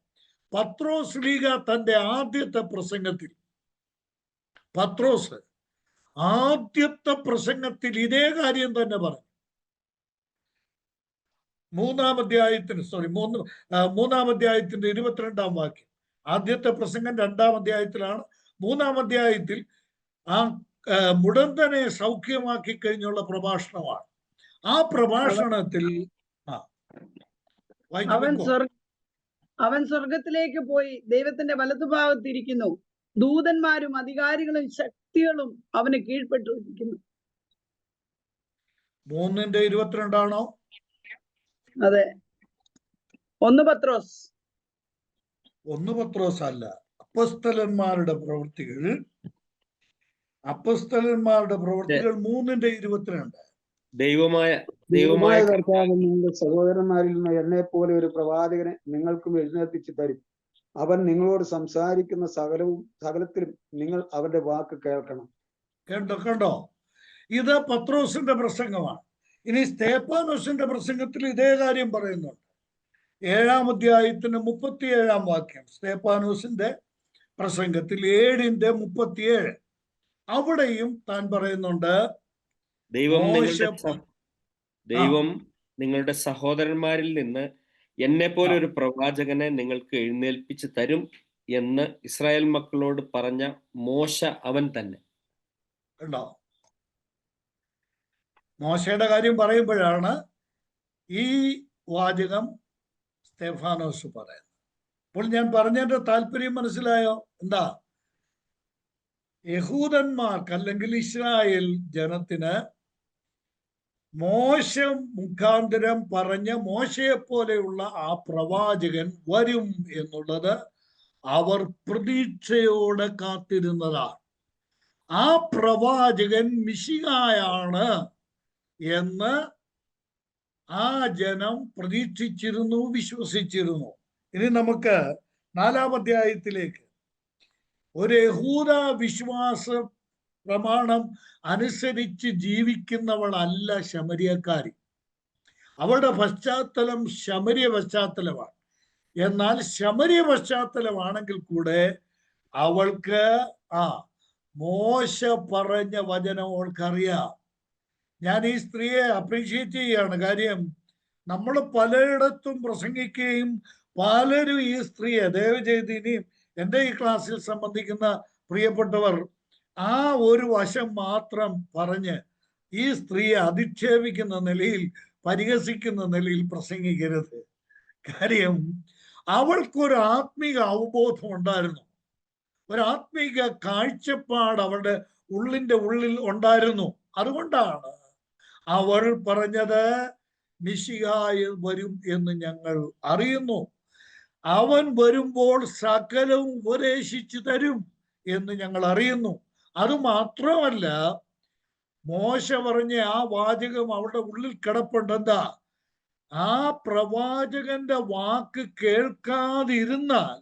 പത്രോസ് ലീഗ തന്റെ ആദ്യത്തെ പ്രസംഗത്തിൽ, പത്രോസ് ആദ്യത്തെ പ്രസംഗത്തിൽ ഇതേ കാര്യം തന്നെ പറഞ്ഞു. 3-ാം അധ്യായത്തിന്റെ 22-ാം വാക്യം. ആദ്യത്തെ പ്രസംഗം 2-ാം അധ്യായത്തിലാണ്. 3-ാം അധ്യായത്തിൽ ആ മുടന്തനെ സൗഖ്യമാക്കി കഴിഞ്ഞുള്ള പ്രഭാഷണമാണ്. ആ പ്രഭാഷണത്തിൽ അവൻ സ്വർഗത്തിലേക്ക് പോയി ദൈവത്തിന്റെ വലതുഭാഗത്തിരിക്കുന്നു. ദൂതന്മാരും അധികാരികളും ശക്തികളും അവന് കീഴ്പ്പെട്ടിരിക്കുന്നു. 3:22 അതെ, 1 പത്രോസ്. 1 പത്രോസ് അല്ല, അപ്പസ്തലന്മാരുടെ പ്രവൃത്തികൾ 3:22. ദൈവമായ കർത്താവ് നിങ്ങളുടെ സഹോദരന്മാരിൽ നിന്ന് എന്നെ പോലെ ഒരു പ്രവാചകനെ നിങ്ങൾക്കും എഴുന്നേൽപ്പിച്ചു തരും. അവൻ നിങ്ങളോട് സംസാരിക്കുന്ന സകലത്തിലും നിങ്ങൾ അവന്റെ വാക്ക് കേൾക്കണം. കണ്ടോ? ഇത് പത്രോസിന്റെ പ്രസംഗമാണ്. ഇനി സ്തേഫാനോസിന്റെ പ്രസംഗത്തിൽ ഇതേ കാര്യം പറയുന്നുണ്ട്. 7-ാം അധ്യായത്തിന് 37-ാം വാക്യം. സ്തേഫാനോസിന്റെ പ്രസംഗത്തിൽ 7:37 അവിടെയും താൻ പറയുന്നുണ്ട്, ദൈവം നിങ്ങളുടെ സഹോദരന്മാരിൽ നിന്ന് എന്നെ പോലെ ഒരു പ്രവാചകനെ നിങ്ങൾക്ക് എഴുന്നേൽപ്പിച്ചു തരും എന്ന് ഇസ്രായേൽ മക്കളോട് പറഞ്ഞ മോശ അവൻ തന്നെ. കണ്ടോ? മോശയുടെ കാര്യം പറയുമ്പോഴാണ് ഈ വാചകം സ്തേഫാനോസ് പറയുന്നത്. അപ്പോൾ ഞാൻ പറഞ്ഞതിന്റെ താല്പര്യം മനസ്സിലായോ? എന്താ? യഹൂദന്മാർക്ക് അല്ലെങ്കിൽ ഇസ്രായേൽ ജനത്തിന് മോശ മുഖാന്തരം പറഞ്ഞ മോശയെ പോലെയുള്ള ആ പ്രവാചകൻ വരും എന്നുള്ളത് അവർ പ്രതീക്ഷയോടെ കാത്തിരുന്നതാണ്. ആ പ്രവാചകൻ മിശിഹായാണ് എന്ന് ആ ജനം പ്രതീക്ഷിച്ചിരുന്നു, വിശ്വസിച്ചിരുന്നു. ഇനി നമുക്ക് 4-ാം അധ്യായത്തിലേക്ക്. ഒരു യഹൂദ വിശ്വാസ പ്രമാണം അനുസരിച്ച് ജീവിക്കുന്നവളല്ല ശമരിയക്കാരി. അവളുടെ പശ്ചാത്തലം ശമരിയ പശ്ചാത്തലമാണ്. എന്നാൽ ശമരിയ പശ്ചാത്തലമാണെങ്കിൽ കൂടെ അവൾക്ക് മോശ പറഞ്ഞ വചനം അവൾക്കറിയാം. ഞാൻ ഈ സ്ത്രീയെ അപ്രീഷിയേറ്റ് ചെയ്യാണ്. കാര്യം നമ്മൾ പലയിടത്തും പ്രസംഗിക്കുകയും പലരും ഈ സ്ത്രീയെ ദയവ് ചെയ്ത് ഇനിയും എൻ്റെ ഈ ക്ലാസ്സിൽ സംബന്ധിക്കുന്ന പ്രിയപ്പെട്ടവർ ആ ഒരു വശം മാത്രം പറഞ്ഞ് ഈ സ്ത്രീയെ അധിക്ഷേപിക്കുന്ന നിലയിൽ, പരിഹസിക്കുന്ന നിലയിൽ പ്രസംഗിക്കരുത്. കാര്യം അവൾക്കൊരു ആത്മീക അവബോധം ഉണ്ടായിരുന്നു, ഒരു ആത്മീക കാഴ്ചപ്പാട് അവളുടെ ഉള്ളിൽ ഉണ്ടായിരുന്നു. അതുകൊണ്ടാണ് അവൾ പറഞ്ഞത് മിശിഹായ വരും എന്ന് ഞങ്ങൾ അറിയുന്നു, അവൻ വരുമ്പോൾ സകലവും ഉപദേശിച്ചു തരും എന്ന് ഞങ്ങൾ അറിയുന്നു. അതുമാത്രമല്ല, മോശ പറഞ്ഞ ആ വാചകം അവളുടെ ഉള്ളിൽ കിടപ്പുണ്ട്. എന്താ? ആ പ്രവാചകന്റെ വാക്ക് കേൾക്കാതിരുന്നാൽ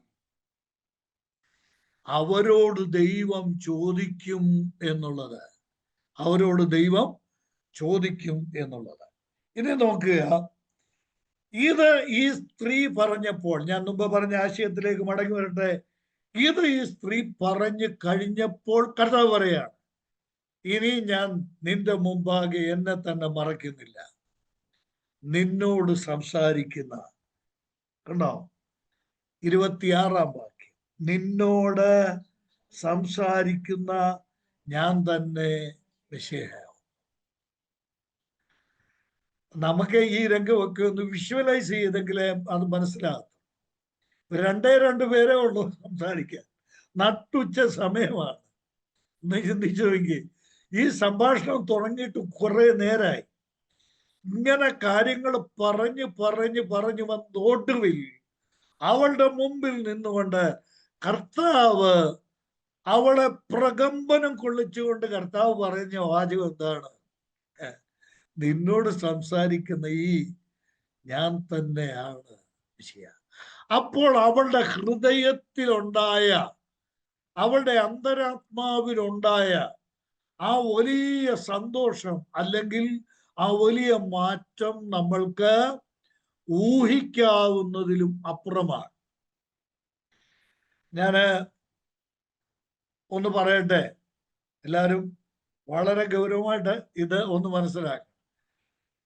അവരോട് ദൈവം ചോദിക്കും എന്നുള്ളത്. അവരോട് ദൈവം ചോദിക്കും എന്നുള്ളത്. ഇനി നോക്കുക, ഇത് ഈ സ്ത്രീ പറഞ്ഞപ്പോൾ, ഞാൻ മുമ്പ് പറഞ്ഞ ആശയത്തിലേക്ക് മടങ്ങി വരട്ടെ. ഇത് ഈ സ്ത്രീ പറഞ്ഞു കഴിഞ്ഞപ്പോൾ കർത്താവ് പറയാണ്, ഇനി ഞാൻ നിന്റെ മുമ്പാകെ എന്നെ തന്നെ മറക്കുന്നില്ല, നിന്നോട് സംസാരിക്കുന്ന. കണ്ടോ? 26-ാം വാക്യം. നിന്നോട് സംസാരിക്കുന്ന ഞാൻ തന്നെ മിശിഹാ. നമുക്ക് ഈ രംഗമൊക്കെ ഒന്ന് വിഷ്വലൈസ് ചെയ്തെങ്കിലേ അത് മനസ്സിലാകും. രണ്ടേ പേരേ ഉള്ളൂ സംസാരിക്കാൻ, നട്ടുച്ച സമയമാണ്. ഒന്ന് ചിന്തിച്ചു നോക്കി, ഈ സംഭാഷണം തുടങ്ങിയിട്ട് കുറെ നേരമായി. ഇങ്ങനെ കാര്യങ്ങൾ പറഞ്ഞു വന്നൊടുവിൽ അവളുടെ മുമ്പിൽ നിന്നുകൊണ്ട് കർത്താവ് അവളെ പ്രകമ്പനം കൊള്ളിച്ചുകൊണ്ട് കർത്താവ് പറഞ്ഞ വാചകം എന്താണ്? നിന്നോട് സംസാരിക്കുന്ന ഈ ഞാൻ തന്നെയാണ് മിശിഹ. അപ്പോൾ അവളുടെ ഹൃദയത്തിലുണ്ടായ, അവളുടെ അന്തരാത്മാവിലുണ്ടായ ആ വലിയ സന്തോഷം അല്ലെങ്കിൽ ആ വലിയ മാറ്റം നമ്മൾക്ക് ഊഹിക്കാവുന്നതിലും അപ്പുറമാണ്. ഞാന് ഒന്ന് പറയട്ടെ, എല്ലാവരും വളരെ ഗൗരവമായിട്ട് ഇത് ഒന്ന് മനസ്സിലാക്കുക.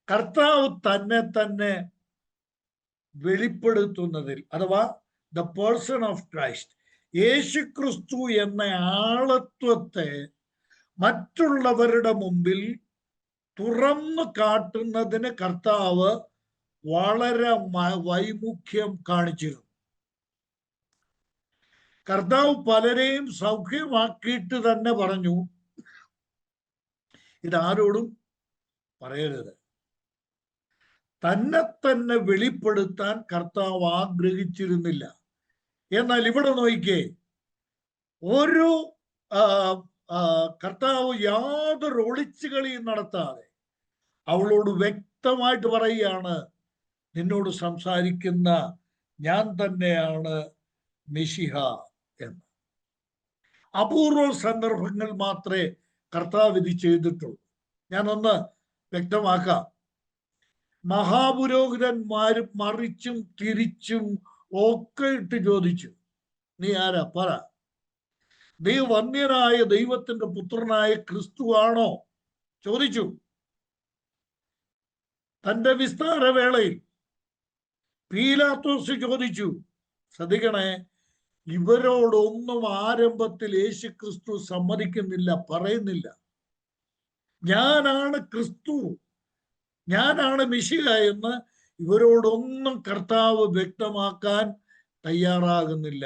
കർത്താവ് തന്നെ വെളിപ്പെടുത്തുന്നതിൽ, അഥവാ ദ പേഴ്സൺ ഓഫ് ക്രൈസ്റ്റ്, യേശുക്രിസ്തു എന്ന ആളത്വത്തെ മറ്റുള്ളവരുടെ മുമ്പിൽ തുറന്നു കാട്ടുന്നതിന് കർത്താവ് വളരെ വൈമുഖ്യം കാണിച്ചിരുന്നു. കർത്താവ് പലരെയും സൗഖ്യമാക്കിയിട്ട് തന്നെ പറഞ്ഞു, ഇതാരോടും പറയരുത്. തന്നെ വെളിപ്പെടുത്താൻ കർത്താവ് ആഗ്രഹിച്ചിരുന്നില്ല. എന്നാൽ ഇവിടെ നോക്കിക്കേ, ഒരു കർത്താവ് യാതൊരു ഒളിച്ചുകളിയും നടത്താതെ അവളോട് വ്യക്തമായിട്ട് പറയുകയാണ്, നിന്നോട് സംസാരിക്കുന്ന ഞാൻ തന്നെയാണ് മിശിഹ എന്ന്. അപൂർവ സന്ദർഭങ്ങൾ മാത്രമേ കർത്താവ് ഇത് ചെയ്തിട്ടുള്ളൂ. ഞാനൊന്ന് വ്യക്തമാക്കാം. മഹാപുരോഹിതന്മാരും മറിച്ചും തിരിച്ചും ഒക്കെ ഇട്ട് ചോദിച്ചു, നീ ആരാ? പറ, നീ വന്യനായ ദൈവത്തിന്റെ പുത്രനായ ക്രിസ്തുവാണോ? ചോദിച്ചു. തന്റെ വിസ്താരവേളയിൽ പീലാത്തോസ് ചോദിച്ചു. ശ്രദ്ധിക്കണേ, ഇവരോടൊന്നും ആരംഭത്തിൽ യേശു ക്രിസ്തു സമ്മതിക്കുന്നില്ല, പറയുന്നില്ല. ഞാനാണ് ക്രിസ്തു, ഞാനാണ് മിശിഹ എന്ന് ഇവരോടൊന്നും കർത്താവ് വ്യക്തമാക്കാൻ തയ്യാറാകുന്നില്ല.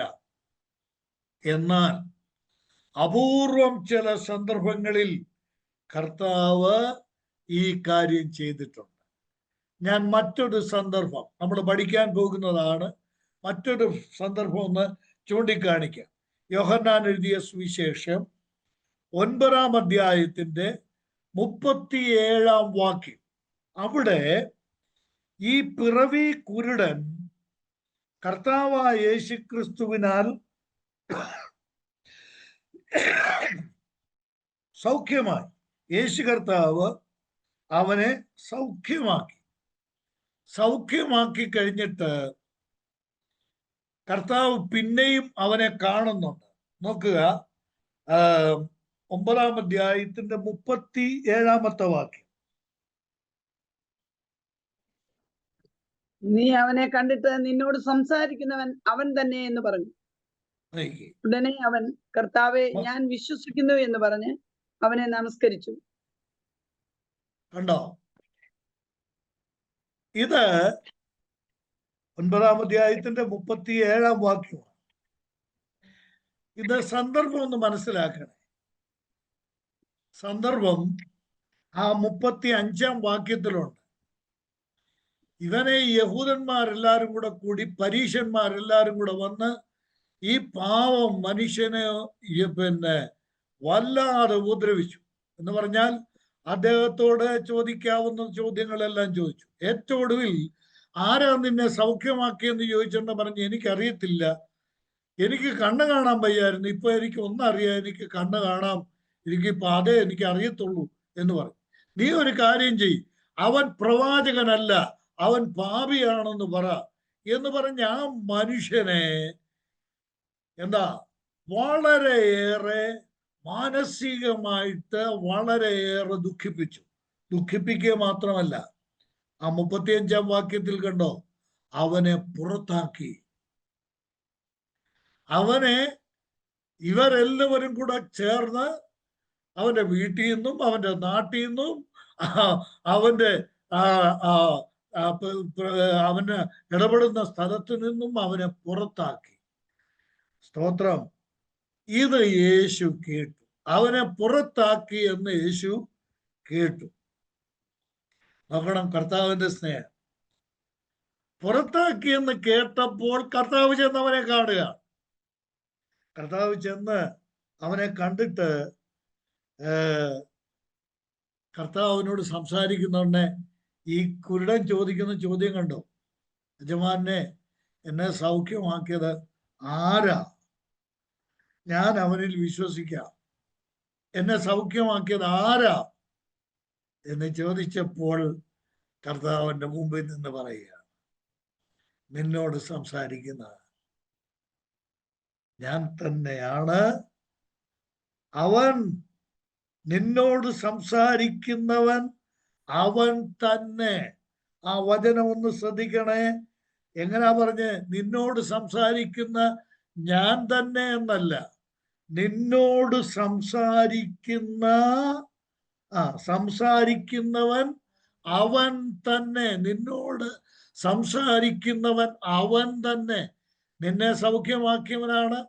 എന്നാൽ അപൂർവം ചില സന്ദർഭങ്ങളിൽ കർത്താവ് ഈ കാര്യം ചെയ്തിട്ടുണ്ട്. ഞാൻ മറ്റൊരു സന്ദർഭം, നമ്മൾ പഠിക്കാൻ പോകുന്നതാണ്, മറ്റൊരു സന്ദർഭം ഒന്ന് ചൂണ്ടിക്കാണിക്കാം. യോഹന്നാൻ എഴുതിയ സുവിശേഷം 9-ാം അധ്യായത്തിന്റെ 37-ാം വാക്യം. അവിടെ ഈ പിറവി കുരുടൻ കർത്താവായ യേശുക്രിസ്തുവിനാൽ സൗഖ്യമായി. യേശു കർത്താവ് അവനെ സൗഖ്യമാക്കി കഴിഞ്ഞിട്ട് കർത്താവ് പിന്നെയും അവനെ കാണുന്നുണ്ട്. നോക്കുക, 9-ാം അധ്യായത്തിന്റെ 37-ാമത്തെ വാക്യം. നീ അവനെ കണ്ടിട്ട് നിന്നോട് സംസാരിക്കുന്നവൻ അവൻ തന്നെ എന്ന് പറഞ്ഞു. ഉടനെ അവൻ, കർത്താവെ, ഞാൻ വിശ്വസിക്കുന്നു എന്ന് പറഞ്ഞ് അവനെ നമസ്കരിച്ചു. കണ്ടോ? ഇത് 9-ാം അധ്യായത്തിന്റെ 37-ാം വാക്യമാണ്. ഇത് സന്ദർഭം ഒന്ന് മനസ്സിലാക്കണേ. സന്ദർഭം ആ 35-ാം വാക്യത്തിലുണ്ട്. ഇവനെ യഹൂദന്മാരെല്ലാരും കൂടി, പരീശന്മാരെല്ലാരും കൂടെ വന്ന് ഈ പാവം മനുഷ്യനെ വല്ലാതെ ഉപദ്രവിച്ചു. എന്ന് പറഞ്ഞാൽ അദ്ദേഹത്തോട് ചോദിക്കാവുന്ന ചോദ്യങ്ങളെല്ലാം ചോദിച്ചു. ഏറ്റവും ഒടുവിൽ, ആരാ നിന്നെ സൗഖ്യമാക്കിയെന്ന് ചോദിച്ചെന്ന് പറഞ്ഞ്, എനിക്കറിയത്തില്ല, എനിക്ക് കണ്ണ് കാണാൻ വയ്യായിരുന്നു, ഇപ്പൊ എനിക്ക് ഒന്നറിയാം, എനിക്ക് കണ്ണ് കാണാം, എനിക്കിപ്പോ അതേ എനിക്ക് അറിയത്തുള്ളൂ എന്ന് പറഞ്ഞു. നീ ഒരു കാര്യം ചെയ്, അവൻ പ്രവാചകനല്ല, അവൻ പാപിയാണെന്ന് പറ എന്ന് പറഞ്ഞ് ആ മനുഷ്യനെ വളരെയേറെ മാനസികമായിട്ട് വളരെയേറെ ദുഃഖിപ്പിക്കുക മാത്രമല്ല, ആ 35-ാം വാക്യത്തിൽ കണ്ടോ, അവനെ പുറത്താക്കി. അവനെ ഇവരെല്ലാവരും കൂടെ ചേർന്ന് അവന്റെ വീട്ടിൽ നിന്നും അവന്റെ നാട്ടിൽ നിന്നും അവന്റെ അവന് ഇടപെടുന്ന സ്ഥലത്ത് നിന്നും അവനെ പുറത്താക്കി. സ്തോത്രം. ഇത് യേശു കേട്ടു. അവനെ പുറത്താക്കി എന്ന് യേശു കേട്ടു. നോക്കണം കർത്താവിന്റെ സ്നേഹം. പുറത്താക്കി എന്ന് കേട്ടപ്പോൾ കർത്താവ് ചെന്ന് അവനെ കാണുക. കർത്താവ് ചെന്ന് അവനെ കണ്ടിട്ട് കർത്താവിനോട് സംസാരിക്കുന്നവനെ ഈ കുരുടൻ ചോദിക്കുന്ന ചോദ്യം കണ്ടോ? യജമാനെ, എന്നെ സൗഖ്യമാക്കിയത് ആരാ? ഞാൻ അവനിൽ വിശ്വസിക്കാം. എന്നെ സൗഖ്യമാക്കിയത് ആരാ എന്ന് ചോദിച്ചപ്പോൾ കർത്താവിന്റെ മുമ്പിൽ നിന്ന് പറയുക, നിന്നോട് സംസാരിക്കുന്ന ഞാൻ തന്നെയാണ്. അവൻ നിന്നോട് സംസാരിക്കുന്നവൻ അവൻ തന്നെ. ആ വചനം ഒന്ന് ശ്രദ്ധിക്കണേ. എങ്ങനാ പറഞ്ഞ്? നിന്നോട് സംസാരിക്കുന്ന ഞാൻ തന്നെ എന്നല്ല, നിന്നോട് സംസാരിക്കുന്നവൻ അവൻ തന്നെ. നിന്നോട് സംസാരിക്കുന്നവൻ അവൻ തന്നെ. നിന്നെ സൗഖ്യമാക്കിയവനാണ്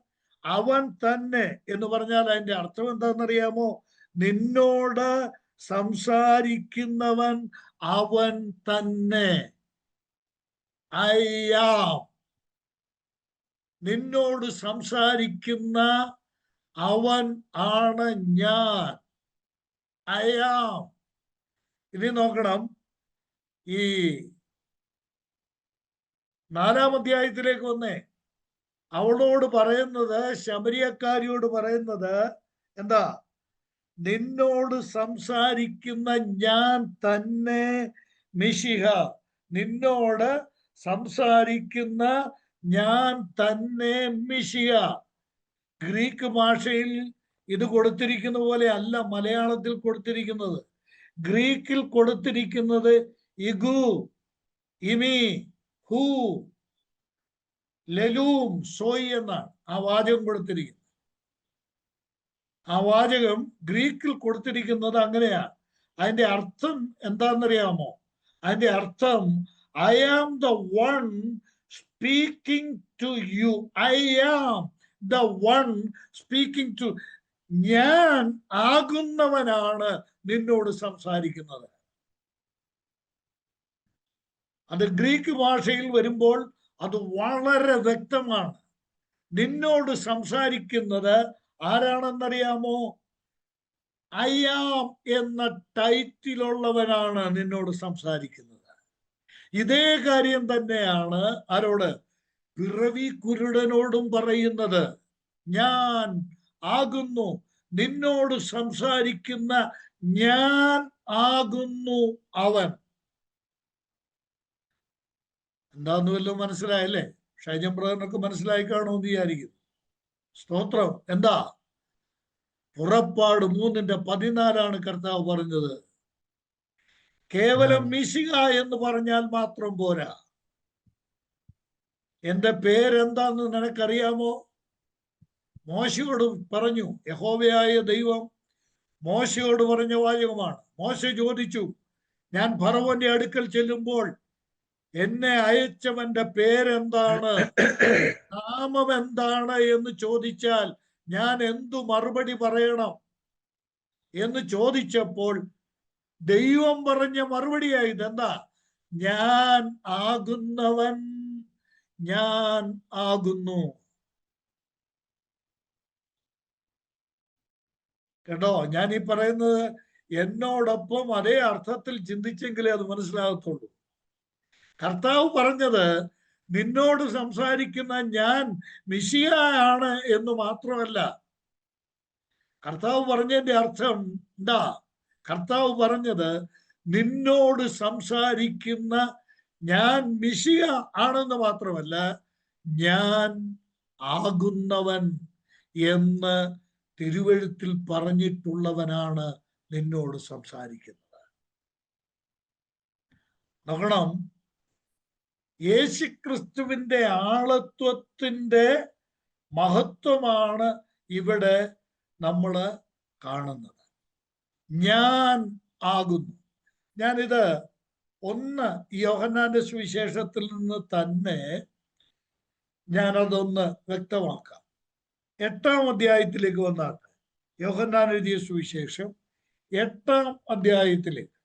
അവൻ തന്നെ എന്ന് പറഞ്ഞാൽ അതിന്റെ അർത്ഥം എന്താണെന്നറിയാമോ? നിന്നോട് സംസാരിക്കുന്നവൻ അവൻ തന്നെ. നിന്നോട് സംസാരിക്കുന്ന അവൻ ആണ് ഞാൻ. ഇനി നോക്കണം, ഈ 4-ാം അധ്യായത്തിലേക്ക് വന്നേ. അവളോട് പറയുന്നത്, ശമരിയക്കാരിയോട് പറയുന്നത് എന്താ? നിന്നോട് സംസാരിക്കുന്ന ഞാൻ തന്നെ മിശിഹ. നിന്നോട് സംസാരിക്കുന്ന ഞാൻ തന്നെ മിശിഹ. ഗ്രീക്ക് ഭാഷയിൽ ഇത് കൊടുത്തിരിക്കുന്ന പോലെ അല്ല മലയാളത്തിൽ കൊടുത്തിരിക്കുന്നത്. ഗ്രീക്കിൽ കൊടുത്തിരിക്കുന്നത് ഇഗു, ഇമി, ഹു, ലലൂം, സോയ് എന്നാണ് ആ വാചകം കൊടുത്തിരിക്കുന്നത്. ആ വാചകം ഗ്രീക്കിൽ കൊടുത്തിരിക്കുന്നത് അങ്ങനെയാണ്. അതിന്റെ അർത്ഥം എന്താണെന്നറിയാമോ? അതിന്റെ അർത്ഥം I am the one speaking to you. I am the one speaking to. ഞാൻ ആകുന്നവനാണ് നിന്നോട് സംസാരിക്കുന്നത്. അത് ഗ്രീക്ക് ഭാഷയിൽ വരുമ്പോൾ അത് വളരെ വ്യക്തമാണ്. നിന്നോട് സംസാരിക്കുന്നത് ആരാണെന്നറിയാമോ? ഐ ആം എന്ന ടൈറ്റിലുള്ളവനാണ് നിന്നോട് സംസാരിക്കുന്നത്. ഇതേ കാര്യം തന്നെയാണ് ആരോട്? പിറവി കുരുടനോടും പറയുന്നത്. ഞാൻ ആകുന്നു, നിന്നോട് സംസാരിക്കുന്ന ഞാൻ ആകുന്നു അവൻ. എന്താന്ന് വല്ലതും മനസ്സിലായല്ലേ? ഷൈജൻ ബ്രദറിനൊക്കെ മനസ്സിലായി കാണുമെന്ന് വിചാരിക്കുന്നു. സ്തോത്രം. എന്താ? പുറപ്പാട് 3:14 കർത്താവ് പറഞ്ഞത്. കേവലം മിശിഹ എന്ന് പറഞ്ഞാൽ മാത്രം പോരാ. എന്റെ പേരെന്താന്ന് നിനക്കറിയാമോ? മോശയോട് പറഞ്ഞു. യഹോവയായ ദൈവം മോശയോട് പറഞ്ഞ വാചകമാണ്. മോശ ചോദിച്ചു, ഞാൻ ഫറവോന്റെ അടുക്കൽ ചെല്ലുമ്പോൾ എന്നെ അയച്ചവന്റെ പേരെന്താണ്, നാമം എന്താണ് എന്ന് ചോദിച്ചാൽ ഞാൻ എന്തു മറുപടി പറയണം എന്ന് ചോദിച്ചപ്പോൾ ദൈവം പറഞ്ഞ മറുപടിയായത് എന്താ? ഞാൻ ആകുന്നവൻ ഞാൻ ആകുന്നു. കേട്ടോ? ഞാൻ ഈ പറയുന്നത് എന്നോടൊപ്പം അതേ അർത്ഥത്തിൽ ചിന്തിച്ചെങ്കിലേ അത് മനസ്സിലാകത്തുള്ളൂ. കർത്താവ് പറഞ്ഞത് നിന്നോട് സംസാരിക്കുന്ന ഞാൻ മിശിഹയാണ് എന്ന് മാത്രമല്ല. കർത്താവ് പറഞ്ഞതിന്റെ അർത്ഥം എന്താ? കർത്താവ് പറഞ്ഞത് നിന്നോട് സംസാരിക്കുന്ന ഞാൻ മിശിഹ ആണെന്ന് മാത്രമല്ല, ഞാൻ ആകുന്നവൻ എന്ന് തിരുവെഴുത്തിൽ പറഞ്ഞിട്ടുള്ളവനാണ് നിന്നോട് സംസാരിക്കുന്നത്. നോക്കണം, യേശുക്രിസ്തുവിന്റെ ആളത്വത്തിന്റെ മഹത്വമാണ് ഇവിടെ നമ്മൾ കാണുന്നത്. ഞാൻ ആകുന്നു. ഞാനിത് ഒന്ന് യോഹന്നാന്റെ സുവിശേഷത്തിൽ നിന്ന് തന്നെ ഞാനതൊന്ന് വ്യക്തമാക്കാം. 8-ാം അധ്യായത്തിലേക്ക് വന്നാട്ടെ. യോഹന്നാൻ എഴുതിയ സുവിശേഷം 8-ാം അധ്യായത്തിലേക്ക്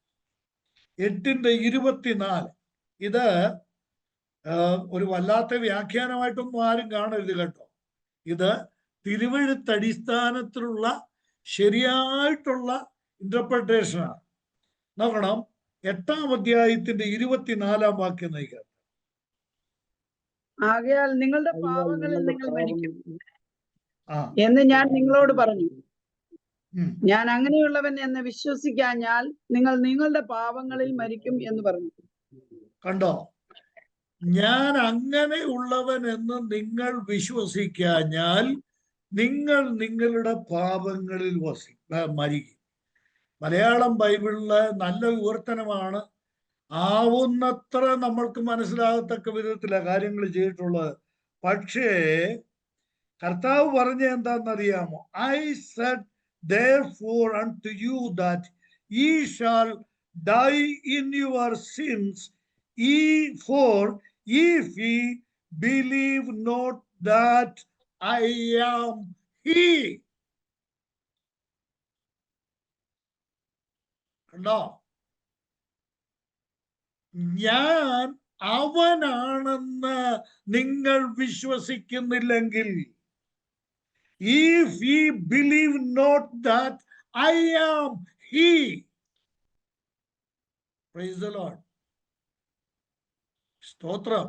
8:24. ഇത് ഒരു വല്ലാത്ത വ്യാഖ്യാനമായിട്ടൊന്നും ആരും കാണരുത് കേട്ടോ. ഇത് തിരുവെഴുത്തടിസ്ഥാനത്തിലുള്ള ശരിയായിട്ടുള്ള ഇന്റർപ്രിട്ടേഷനാണ്. നോക്കണം, 8-ാം അധ്യായത്തിന്റെ 24-ാം വാക്യം നയിക്കാം. ആകയാൽ നിങ്ങളുടെ പാപങ്ങളിൽ നിങ്ങൾ മരിക്കും ആ എന്ന് ഞാൻ നിങ്ങളോട് പറഞ്ഞു. ഞാൻ അങ്ങനെയുള്ളവൻ എന്ന് വിശ്വസിക്കാഞ്ഞാൽ നിങ്ങൾ നിങ്ങളുടെ പാപങ്ങളിൽ മരിക്കും എന്ന് പറഞ്ഞു. കണ്ടോ, ഞാൻ അങ്ങനെയുള്ളവൻ എന്ന് നിങ്ങൾ വിശ്വസിക്കാഞ്ഞാൽ നിങ്ങൾ നിങ്ങളുടെ പാപങ്ങളിൽ മരിക്കും. മലയാളം ബൈബിളിലെ നല്ല വിവർത്തനമാണ്. ആവുന്നത്ര നമ്മൾക്ക് മനസ്സിലാകത്തക്ക വിധത്തിലാണ് കാര്യങ്ങൾ ചെയ്തിട്ടുള്ളത്. പക്ഷേ കർത്താവ് പറഞ്ഞ എന്താണെന്നറിയാമോ? I said therefore unto you that ye shall die in your sins, for if ye believe not that I am he. കണ്ടോ, ഞാൻ അവനാണെന്ന് നിങ്ങൾ വിശ്വസിക്കുന്നില്ലെങ്കിൽ, if ye believe not that I am he. Praise the Lord. സ്തോത്രം.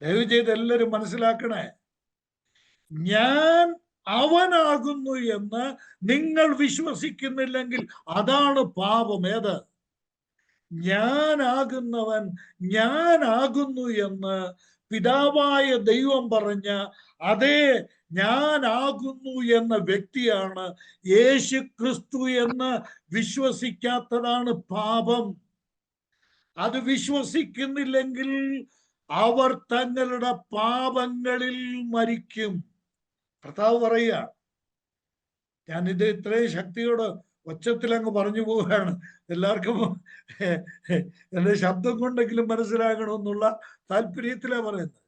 ദയവ് ചെയ്ത് എല്ലാവരും മനസ്സിലാക്കണേ, ഞാൻ അവനാകുന്നു എന്ന് നിങ്ങൾ വിശ്വസിക്കുന്നില്ലെങ്കിൽ അതാണ് പാപം. ഏത്? ഞാനാകുന്നവൻ ഞാനാകുന്നു എന്ന് പിതാവായ ദൈവം പറഞ്ഞ അതേ ഞാനാകുന്നു എന്ന വ്യക്തിയാണ് യേശു ക്രിസ്തു എന്ന് വിശ്വസിക്കാത്തതാണ് പാപം. അത് വിശ്വസിക്കുന്നില്ലെങ്കിൽ അവർ തങ്ങളുടെ പാപങ്ങളിൽ മരിക്കും. കർത്താവ് പറയുക, ഞാനിത് ഇത്രയും ശക്തിയോട് ഒച്ചത്തിലങ്ങ് പറഞ്ഞു പോവുകയാണ്. എല്ലാവർക്കും എന്റെ ശബ്ദം കൊണ്ടെങ്കിലും മനസ്സിലാകണമെന്നുള്ള താല്പര്യത്തിലാണ് പറയുന്നത്.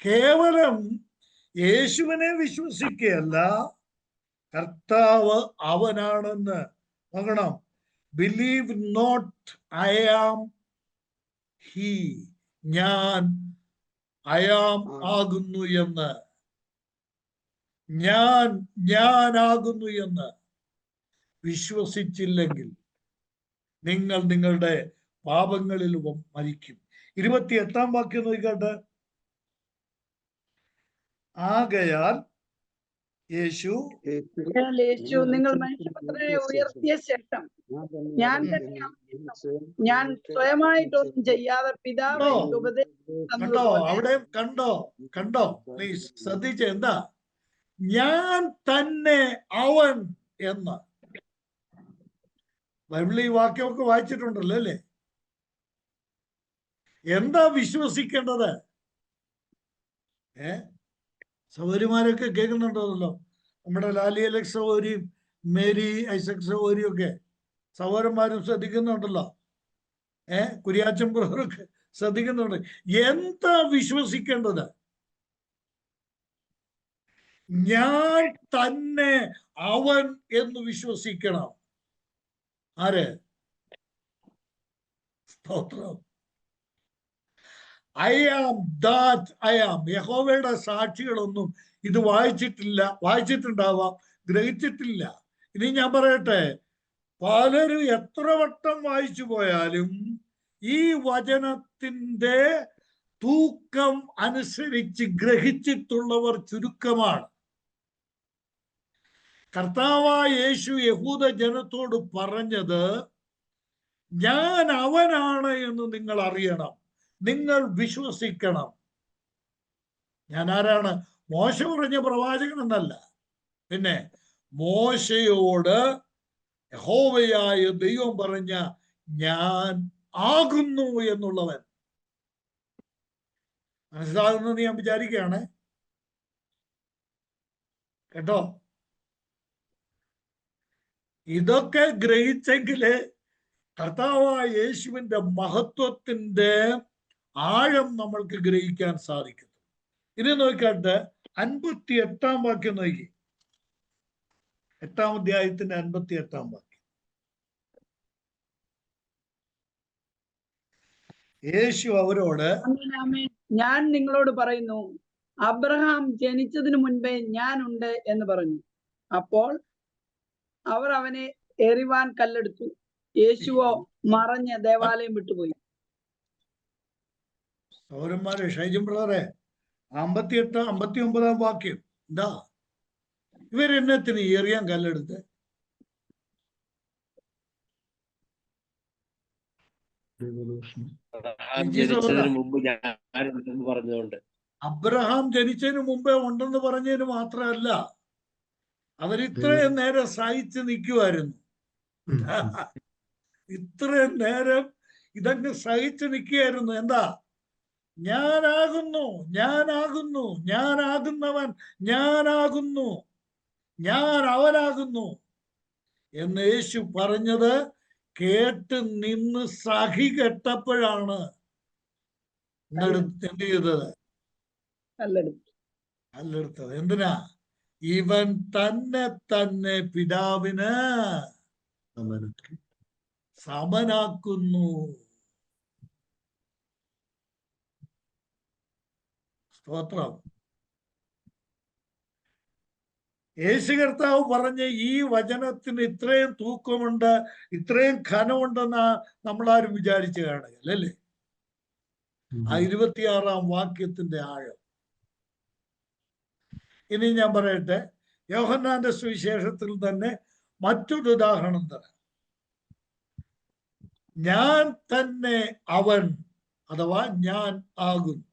കേവലം യേശുവിനെ വിശ്വസിക്കുകയല്ല, കർത്താവ് അവനാണെന്ന് നോക്കണം. Believe not I am he, ഞാൻ ആകുന്നു എന്ന്, ഞാനാകുന്നു എന്ന് വിശ്വസിച്ചില്ലെങ്കിൽ നിങ്ങൾ നിങ്ങളുടെ പാപങ്ങളിൽ മരിക്കും. 28-ാം വാക്യം നോക്കിക്കട്ടെ. ആകയാൽ യേശു നിങ്ങൾ മനുഷ്യപുത്രനെ ഉയർത്തിയ ശേഷം ഞാൻ സ്വയമായിട്ടൊന്നും ചെയ്യാതെ പിതാവ് കണ്ടോ, അവിടെ കണ്ടോ പ്ലീസ് ശ്രദ്ധിച്ച എന്താ? ഞാൻ തന്നെ അവൻ എന്ന്. ബൈബിളിൽ ഈ വാക്യമൊക്കെ വായിച്ചിട്ടുണ്ടല്ലോ അല്ലേ? എന്താ വിശ്വസിക്കേണ്ടത്? സഹോദരിമാരൊക്കെ കേൾക്കുന്നുണ്ടല്ലോ. നമ്മുടെ ലാലി അലക്സ് സഹോദരിയും മേരി ഐസക് സഹോദരിയും ഒക്കെ സഹോദരന്മാരും ശ്രദ്ധിക്കുന്നുണ്ടല്ലോ. കുര്യാച്ചൻ ബ്രദറൊക്കെ ശ്രദ്ധിക്കുന്നുണ്ട്. എന്താ വിശ്വസിക്കേണ്ടത്? ഞാൻ തന്നെ അവൻ എന്ന് വിശ്വസിക്കണം. ആര്? സ്തോത്രം. I am that I am. യഹോവയുടെ സാക്ഷികളൊന്നും ഇത് വായിച്ചിട്ടുണ്ടാവാം, ഗ്രഹിച്ചിട്ടില്ല. ഇനി ഞാൻ പറയട്ടെ, പലരും എത്ര വട്ടം വായിച്ചു പോയാലും ഈ വചനത്തിന്റെ തൂക്കം അനുസരിച്ച് ഗ്രഹിച്ചിട്ടുള്ളവർ ചുരുക്കമാണ്. കർത്താവായ യേശു യഹൂദ ജനത്തോട് പറഞ്ഞത്, ഞാൻ അവനാണ് എന്ന് നിങ്ങൾ അറിയണം, നിങ്ങൾ വിശ്വസിക്കണം. ഞാൻ ആരാണ്? മോശ പറഞ്ഞ പ്രവാചകൻ എന്നല്ല. പിന്നെ മോശയോട് യഹോവയായ ദൈവം പറഞ്ഞ ഞാൻ ആകുന്നു എന്നുള്ളവൻ. മനസ്സിലാകുന്നത് ഞാൻ വിചാരിക്കുകയാണ് കേട്ടോ. ഇതൊക്കെ ഗ്രഹിച്ചെങ്കില് കർത്താവായ യേശുവിന്റെ മഹത്വത്തിന്റെ ആഴം നമ്മൾക്ക് ഗ്രഹിക്കാൻ സാധിക്കുന്നു. ഇനി നോക്കട്ടെ, 58-ാം വാക്യം നോക്കി. 8-ാം അധ്യായത്തിന്റെ 58-ാം വാക്യം. യേശു അവരോട്, ഞാൻ നിങ്ങളോട് പറയുന്നു, അബ്രഹാം ജനിച്ചതിന് മുൻപേ ഞാൻ ഉണ്ട് എന്ന് പറഞ്ഞു. അപ്പോൾ അവർ അവനെ എറിവാൻ കല്ലെടുത്തു. യേശുവോ മറഞ്ഞ് ദേവാലയം വിട്ടുപോയി. സൗരന്മാരെ, ഷൈജൻ ബ്രദറെ, 58, 59-ാം വാക്യം എന്താ? ഇവരെന്നത്തിന് എറിയാൻ കല്ലെടുത്ത്? ജനിച്ചതിന് മുമ്പ് ഞാനുണ്ടെന്ന് പറഞ്ഞുകൊണ്ട്. അബ്രഹാം ജനിച്ചതിന് മുമ്പേ ഉണ്ടെന്ന് പറഞ്ഞതിന് മാത്രമല്ല, അവരിത്രയും നേരം സഹിച്ച് നിൽക്കുമായിരുന്നു. ഇത്രയും നേരം ഇതങ്ങ് സഹിച്ച് നിൽക്കുകയായിരുന്നു. എന്താ? ഞാനാകുന്നു, ഞാനാകുന്നു, ഞാനാകുന്നവൻ, ഞാനാകുന്നു, ഞാൻ അവനാകുന്നു എന്ന് യേശു പറഞ്ഞത് കേട്ട് നിന്ന് സഹി കെട്ടപ്പോഴാണ് എന്ത് ചെയ്തത്? കല്ലെടുത്തത്. എന്തിനാ? ഇവൻ തന്നെ പിതാവിന് സമനാക്കുന്നു. സ്തോത്രം. യേശു കർത്താവ് പറഞ്ഞ ഈ വചനത്തിന് ഇത്രയും തൂക്കമുണ്ട്, ഇത്രയും ഘനമുണ്ടെന്ന് നമ്മളാരും വിചാരിച്ചു കാണുകയല്ല, അല്ലേ? ആ 26-ാം വാക്യത്തിന്റെ ആഴം. ഇനി ഞാൻ പറയട്ടെ, യോഹന്നാന്റെ സുവിശേഷത്തിൽ തന്നെ മറ്റൊരു ഉദാഹരണം തരാം. ഞാൻ തന്നെ അവൻ, അഥവാ ഞാൻ ആകുന്നു.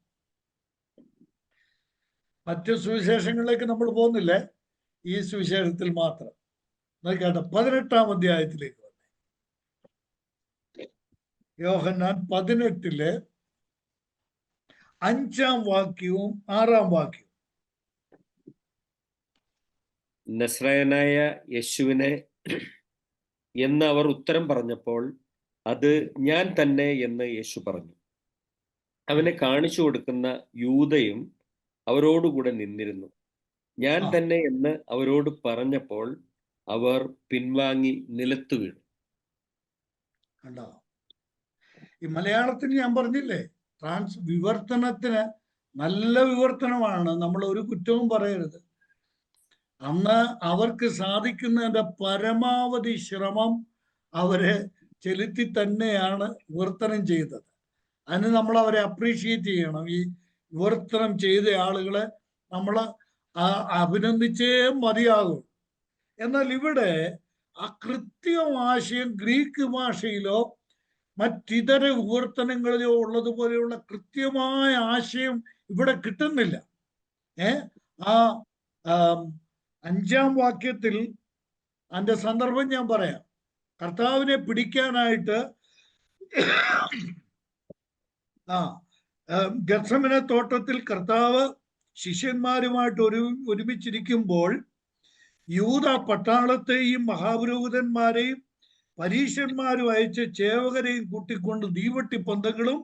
മറ്റു സുവിശേഷങ്ങളിലേക്ക് നമ്മൾ പോകുന്നില്ലേ, ഈ സുവിശേഷത്തിൽ മാത്രം. നോക്കട്ടെ, 18-ാം അധ്യായത്തിലേക്ക് വന്നേ. യോഹന്നാൻ 18-ലെ 5-ാം വാക്യവും 6-ാം വാക്യവും. നസ്രായനായ യേശുവിനെ എന്ന് അവർ ഉത്തരം പറഞ്ഞപ്പോൾ, അത് ഞാൻ തന്നെ എന്ന് യേശു പറഞ്ഞു. അവനെ കാണിച്ചു കൊടുക്കുന്ന യൂദയും അവരോടുകൂടെ നിന്നിരുന്നു. ഞാൻ തന്നെ എന്ന് അവരോട് പറഞ്ഞപ്പോൾ അവർ പിൻവാങ്ങി നിലത്തു വീണു. കണ്ടോ? ഈ മലയാളത്തിന് ഞാൻ പറഞ്ഞില്ലേ, വിവർത്തനത്തിന് നല്ല വിവർത്തനമാണ്, നമ്മൾ ഒരു കുറ്റവും പറയരുത്. അന്ന് അവർക്ക് സാധിക്കുന്നതിന്റെ പരമാവധി ശ്രമം അവരെ ചെലുത്തി തന്നെയാണ് വിവർത്തനം ചെയ്തത്. അതിന് നമ്മൾ അവരെ അപ്രീഷിയേറ്റ് ചെയ്യണം. ഈ വിവർത്തനം ചെയ്ത ആളുകളെ നമ്മൾ അഭിനന്ദിച്ചേ മതിയാകും. എന്നാൽ ഇവിടെ ആ കൃത്യമാശയം ഗ്രീക്ക് ഭാഷയിലോ മറ്റിതര വിവർത്തനങ്ങളിലോ ഉള്ളതുപോലെയുള്ള കൃത്യമായ ആശയം ഇവിടെ കിട്ടുന്നില്ല. ആ 5-ാം വാക്യത്തിൽ അതിന്റെ സന്ദർഭം ഞാൻ പറയാം. കർത്താവിനെ പിടിക്കാനായിട്ട് ഗത്സമന തോട്ടത്തിൽ കർത്താവ് ശിഷ്യന്മാരുമായിട്ട് ഒരുമിച്ചിരിക്കുമ്പോൾ യൂദ പട്ടാളത്തെയും മഹാപുരോഹിതന്മാരെയും പരീശന്മാരും അയച്ച് ചേവകരെയും കൂട്ടിക്കൊണ്ട് തീവട്ടി പന്തങ്ങളും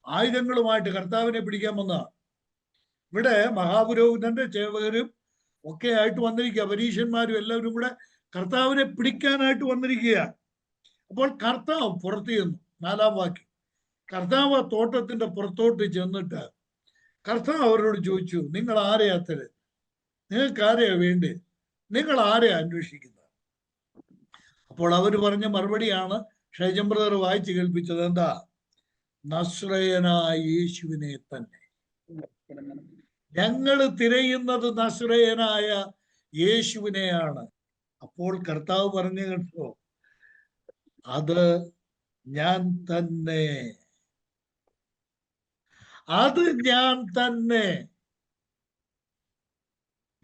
ആയുധങ്ങളുമായിട്ട് കർത്താവിനെ പിടിക്കാൻ വന്നതാണ്. ഇവിടെ മഹാപുരോഹിതന്റെ ചേവകരും ഒക്കെ ആയിട്ട് വന്നിരിക്കുക, പരീശന്മാരും എല്ലാവരും കൂടെ കർത്താവിനെ പിടിക്കാനായിട്ട് വന്നിരിക്കുകയാണ്. അപ്പോൾ കർത്താവ് പുറത്തു ചെന്നു. 4-ാം വാക്യം. കർത്താവ് തോട്ടത്തിന്റെ പുറത്തോട്ട് ചെന്നിട്ട് കർത്താവ് അവരോട് ചോദിച്ചു, നിങ്ങൾ ആരെയാ തരുന്നത്? നിങ്ങൾക്ക് ആരെയാ വേണ്ടത്? നിങ്ങൾ ആരെയാ അന്വേഷിക്കുന്നത്? അപ്പോൾ അവർ പറഞ്ഞ മറുപടിയാണ് ഷൈജൻ ബ്രദർ വായിച്ചു കേൾപ്പിച്ചത്. എന്താ? നസ്രയനായ യേശുവിനെ തന്നെ. ഞങ്ങൾ തിരയുന്നത് നസ്രയനായ യേശുവിനെയാണ്. അപ്പോൾ കർത്താവ് പറഞ്ഞു കേട്ടോ, അത് ഞാൻ തന്നെ, അത് ഞാൻ തന്നെ.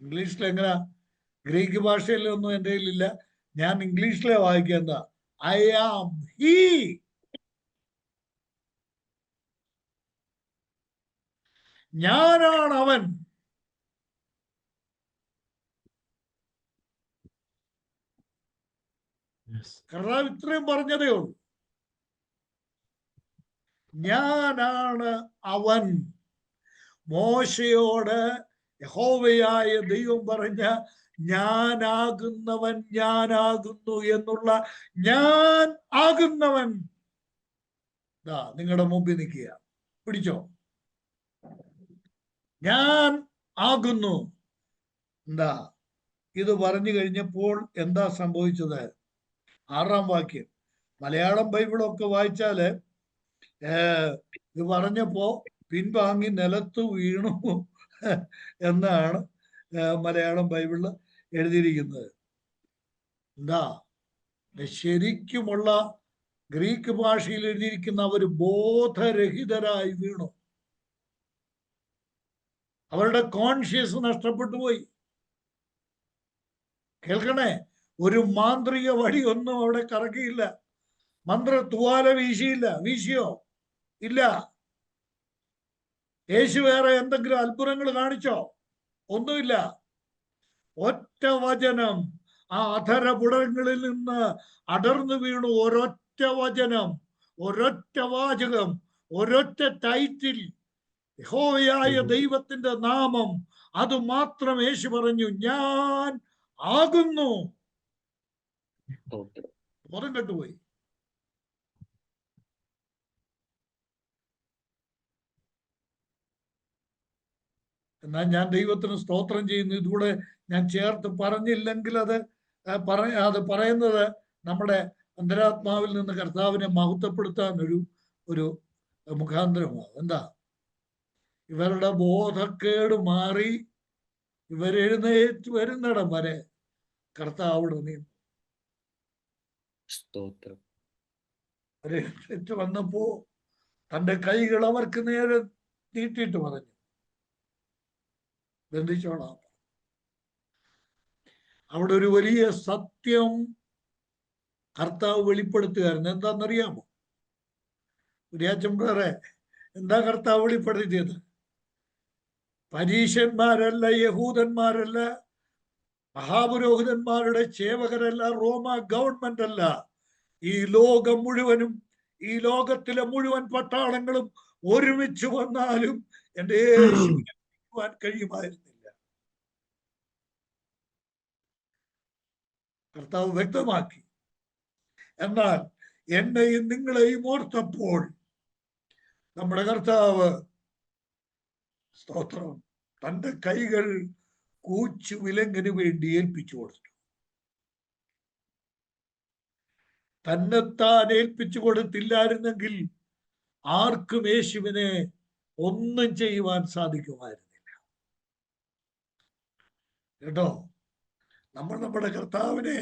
ഇംഗ്ലീഷിൽ എങ്ങനാ? ഗ്രീക്ക് ഭാഷയിലൊന്നും എൻ്റെ കയ്യിലില്ല, ഞാൻ ഇംഗ്ലീഷിലെ വായിക്കുക. I am he. ഞാനാണ് അവൻ. കർത്താവ് ഇത്രയും പറഞ്ഞതേ ഉള്ളൂ. ഞാനാണ് അവൻ. മോശയോട് യഹോവയായ ദൈവം പറഞ്ഞ ഞാനാകുന്നവൻ ഞാനാകുന്നു എന്നുള്ള ഞാൻ ആകുന്നവൻ നിങ്ങളുടെ മുമ്പിൽ നിൽക്കുക. പിടിച്ചോ. ഞാൻ ആകുന്നു. ഇത് പറഞ്ഞു കഴിഞ്ഞപ്പോൾ എന്താ സംഭവിച്ചത്? 6-ാം വാക്യം. മലയാളം ബൈബിളൊക്കെ വായിച്ചാല് ഇത് പറഞ്ഞപ്പോ പിൻവാങ്ങി നിലത്ത് വീണു എന്നാണ് മലയാളം ബൈബിളിൽ എഴുതിയിരിക്കുന്നത്. ശരിക്കുമുള്ള ഗ്രീക്ക് ഭാഷയിൽ എഴുതിയിരിക്കുന്ന അവർ ബോധരഹിതരായി വീണു. അവരുടെ കോൺഷ്യസ് നഷ്ടപ്പെട്ടു പോയി. കേൾക്കണേ, ഒരു മാന്ത്രിക വടിയൊന്നും അവിടെ കറക്കിയില്ല. മന്ത്ര തുവാല വീശിയോ? ഇല്ല. യേശു വേറെ എന്തെങ്കിലും അത്ഭുതങ്ങൾ കാണിച്ചോ? ഒന്നുമില്ല. ഒറ്റ വചനം ആ അധരപുടങ്ങളിൽ നിന്ന് അടർന്നു വീണു. ഒരൊറ്റ വചനം, ഒരൊറ്റ വാചകം, ഒരൊറ്റ ടൈറ്റിൽ, യഹോവയായ ദൈവത്തിന്റെ നാമം. അത് മാത്രം യേശു പറഞ്ഞു, ഞാൻ ആകുന്നു. ബോധം കെട്ടുപോയി. എന്നാൽ ഞാൻ ദൈവത്തിന് സ്തോത്രം ചെയ്യുന്നു. ഇതുകൂടെ ഞാൻ ചേർത്ത് പറഞ്ഞില്ലെങ്കിൽ അത് പറയുന്നത് നമ്മുടെ അന്തരാത്മാവിൽ നിന്ന് കർത്താവിനെ മഹത്വപ്പെടുത്താൻ ഒരു മുഖാന്തരമാണ്. എന്താ? ഇവരുടെ ബോധക്കേട് മാറി ഇവരെഴുന്നേറ്റ് വരുന്നിടം വരെ കർത്താവിടെ നീന്തു. എഴുന്നേറ്റ് വന്നപ്പോ തന്റെ കൈകൾ അവർക്ക് നേരെ നീട്ടിയിട്ട് പറഞ്ഞു, ബന്ധിച്ചോളാം. അവിടെ ഒരു വലിയ സത്യം കർത്താവ് വെളിപ്പെടുത്തുകയായിരുന്നു. എന്താണെന്നറിയാമോ? ഉരിയാച്ചമ്പ്രറെ, എന്താ കർത്താവ് വെളിപ്പെടുത്തിയത്? പരീശന്മാരല്ല, യഹൂദന്മാരല്ല, മഹാപുരോഹിതന്മാരുടെ സേവകരല്ല, റോമ ഗവൺമെന്റ് അല്ല, ഈ ലോകം മുഴുവനും, ഈ ലോകത്തിലെ മുഴുവൻ പട്ടാളങ്ങളും ഒരുമിച്ച് വന്നാലും എന്റെ യേശുവിനെ പിടിക്കുവാൻ കഴിയുമായിരുന്നില്ല. കർത്താവ് വ്യക്തമാക്കി. എന്നാൽ എന്നെയും നിങ്ങളെയും ഓർത്തപ്പോൾ നമ്മുടെ കർത്താവ്, സ്തോത്രം, തന്റെ കൈകൾ കൂച്ചു വിലങ്ങിന് വേണ്ടി ഏൽപ്പിച്ചു കൊടുത്തു. തന്നെത്താൻ ഏൽപ്പിച്ചു കൊടുത്തില്ലായിരുന്നെങ്കിൽ ആർക്കും യേശുവിനെ ഒന്നും ചെയ്യുവാൻ സാധിക്കുമായിരുന്നില്ല. കേട്ടോ? നമ്മൾ നമ്മുടെ കർത്താവിനെ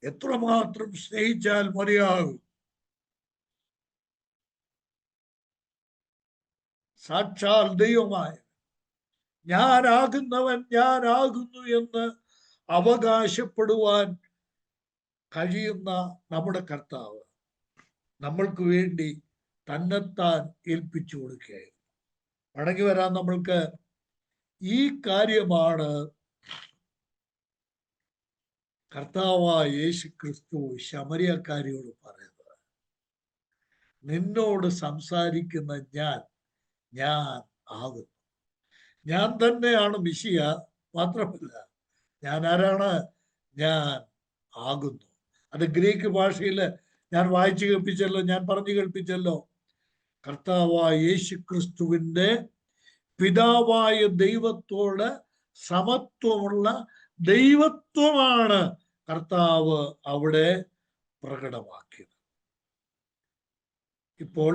എത്രമാത്രം സ്നേഹിച്ചാൽ മതിയാകും. സാക്ഷാൽ ദൈവമായ ഞാനാകുന്നവൻ ഞാനാകുന്നു എന്ന് അവകാശപ്പെടുവാൻ കഴിയുന്ന നമ്മുടെ കർത്താവ് നമ്മൾക്ക് വേണ്ടി തന്നെത്താൻ ഏൽപ്പിച്ചു കൊടുക്കുകയായിരുന്നു. മടങ്ങി വരാൻ നമ്മൾക്ക് ഈ കാര്യമാണ് കർത്താവായ യേശു ക്രിസ്തു ശമരിയക്കാരിയോട് പറയുന്നത്. നിന്നോട് സംസാരിക്കുന്ന ഞാൻ ആകുന്നു. ഞാൻ തന്നെയാണ് മിശിയ. മാത്രമല്ല, ഞാൻ ആരാണ്? ഞാൻ ആകുന്നു. അത് ഗ്രീക്ക് ഭാഷയിൽ ഞാൻ വായിച്ചു കേൾപ്പിച്ചല്ലോ, ഞാൻ പറഞ്ഞു കേൾപ്പിച്ചല്ലോ. കർത്താവായ യേശു ക്രിസ്തുവിന്റെ പിതാവായ ദൈവത്തോട് സമത്വമുള്ള ദൈവത്വമാണ് കർത്താവ് അവിടെ പ്രകടമാക്കിയത്. ഇപ്പോൾ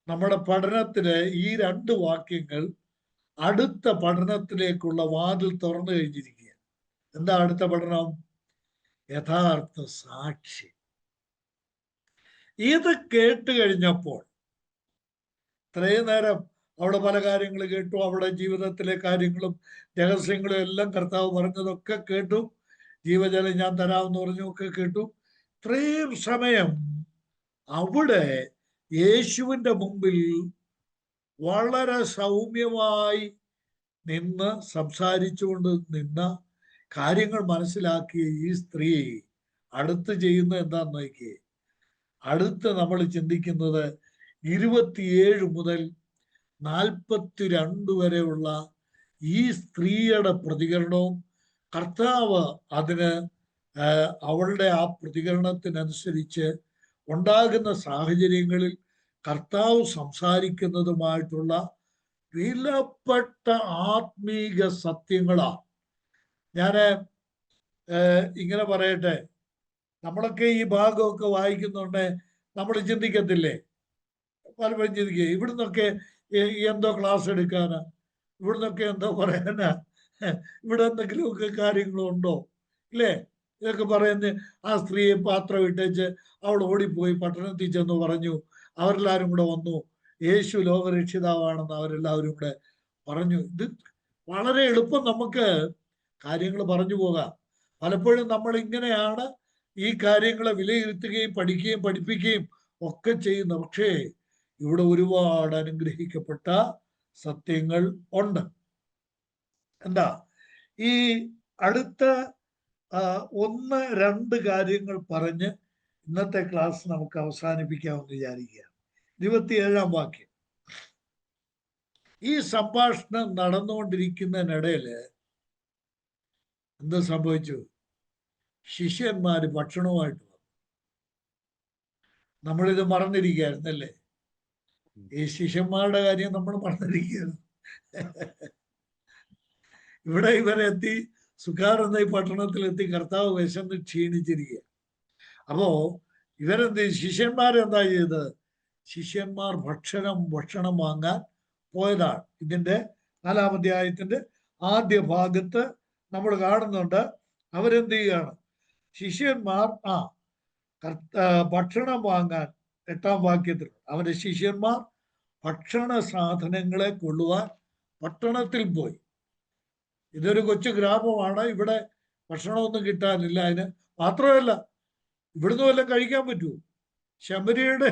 നമ്മുടെ പഠനത്തിന് ഈ 2 വാക്യങ്ങൾ അടുത്ത പഠനത്തിലേക്കുള്ള വാതിൽ തുറന്നു കഴിഞ്ഞിരിക്കുക. എന്താ അടുത്ത പഠനം? യഥാർത്ഥ സാക്ഷി. ഇത് കേട്ട് കഴിഞ്ഞപ്പോൾ ഇത്രയും നേരം അവിടെ പല കാര്യങ്ങൾ കേട്ടു, അവിടെ ജീവിതത്തിലെ കാര്യങ്ങളും രഹസ്യങ്ങളും എല്ലാം കർത്താവ് പറഞ്ഞതൊക്കെ കേട്ടു, ജീവജലം ഞാൻ തരാമെന്ന് പറഞ്ഞൊക്കെ കേട്ടു. ഇത്രയും സമയം അവിടെ യേശുവിൻ്റെ മുമ്പിൽ വളരെ സൗമ്യമായി നിന്ന് സംസാരിച്ചുകൊണ്ട് നിന്ന കാര്യങ്ങൾ മനസ്സിലാക്കിയ ഈ സ്ത്രീ അടുത്ത് ചെയ്യുന്ന എന്താന്ന് നോക്കിയേ. അടുത്ത് നമ്മൾ ചിന്തിക്കുന്നത് 27 മുതൽ 42 വരെയുള്ള ഈ സ്ത്രീയുടെ പ്രതികരണവും കർത്താവ് അതിന് അവളുടെ ആ പ്രതികരണത്തിനനുസരിച്ച് ഉണ്ടാകുന്ന സാഹചര്യങ്ങളിൽ കർത്താവ് സംസാരിക്കുന്നതുമായിട്ടുള്ള വിലപ്പെട്ട ആത്മീക സത്യങ്ങളാണ്. ഞാൻ ഇങ്ങനെ പറയട്ടെ, നമ്മളൊക്കെ ഈ ഭാഗമൊക്കെ വായിക്കുന്നുണ്ട്, നമ്മൾ ചിന്തിക്കത്തില്ലേ, പലപ്പോഴും ചിന്തിക്കുക ഇവിടുന്നൊക്കെ എന്തോ ക്ലാസ് എടുക്കാനാ, ഇവിടുന്നൊക്കെ എന്തോ പറയാനാ, ഇവിടെ എന്തെങ്കിലുമൊക്കെ കാര്യങ്ങളുണ്ടോ ഇല്ലേ? ഇതൊക്കെ പറയുന്നത് ആ സ്ത്രീയെ പാത്രം ഇട്ടേച്ച് അവൾ ഓടിപ്പോയി പട്ടണത്തിൽ ചെന്ന് പറഞ്ഞു, അവരെല്ലാവരും കൂടെ വന്നു, യേശു ലോകരക്ഷിതാവാണെന്ന് അവരെല്ലാവരും കൂടെ പറഞ്ഞു. ഇത് വളരെ എളുപ്പം നമുക്ക് കാര്യങ്ങൾ പറഞ്ഞു പോകാം. പലപ്പോഴും നമ്മൾ ഇങ്ങനെയാണ് ഈ കാര്യങ്ങളെ വിലയിരുത്തുകയും പഠിക്കുകയും പഠിപ്പിക്കുകയും ഒക്കെ ചെയ്യുന്നു. പക്ഷേ ഇവിടെ ഒരുപാട് അനുഗ്രഹിക്കപ്പെട്ട സത്യങ്ങൾ ഉണ്ട്. എന്താ ഈ അടുത്ത 1-2 കാര്യങ്ങൾ പറഞ്ഞ് ഇന്നത്തെ ക്ലാസ് നമുക്ക് അവസാനിപ്പിക്കാമെന്ന് വിചാരിക്കുക. 27-ാം വാക്യം. ഈ സംഭാഷണം നടന്നുകൊണ്ടിരിക്കുന്നതിനിടയില് എന്ത് സംഭവിച്ചു? ശിഷ്യന്മാര് ഭക്ഷണവുമായിട്ട് വന്നു. നമ്മളിത് മറന്നിരിക്കുകയായിരുന്നല്ലേ? ഈ ശിഷ്യന്മാരുടെ കാര്യം നമ്മൾ മറന്നിരിക്കുകയാണ്. ഇവിടെ ഇവരെത്തി, സുഖാർ എന്ന ഈ പട്ടണത്തിലെത്തി, കർത്താവ് വിശന്ന് ക്ഷീണിച്ചിരിക്കുക. അപ്പോ ഇവരെന്ത്, ശിഷ്യന്മാരെന്താ ചെയ്തത്? ശിഷ്യന്മാർ ഭക്ഷണം വാങ്ങാൻ പോയതാണ്. ഇതിന്റെ 4-ാം അധ്യായത്തിന്റെ ആദ്യ ഭാഗത്ത് നമ്മൾ കാണുന്നുണ്ട്. അവരെന്ത് ചെയ്യുകയാണ്? ശിഷ്യന്മാർ ഭക്ഷണം വാങ്ങാൻ 8-ാം വാക്യത്തിൽ അവന്റെ ശിഷ്യന്മാർ ഭക്ഷണ സാധനങ്ങളെ കൊള്ളുവാൻ പട്ടണത്തിൽ പോയി. ഇതൊരു കൊച്ചു ഗ്രാമമാണ്, ഇവിടെ ഭക്ഷണമൊന്നും കിട്ടാനില്ല. അതിന് മാത്രമല്ല, ഇവിടുന്ന് വല്ലതും കഴിക്കാൻ പറ്റുമോ? ശമരിയുടെ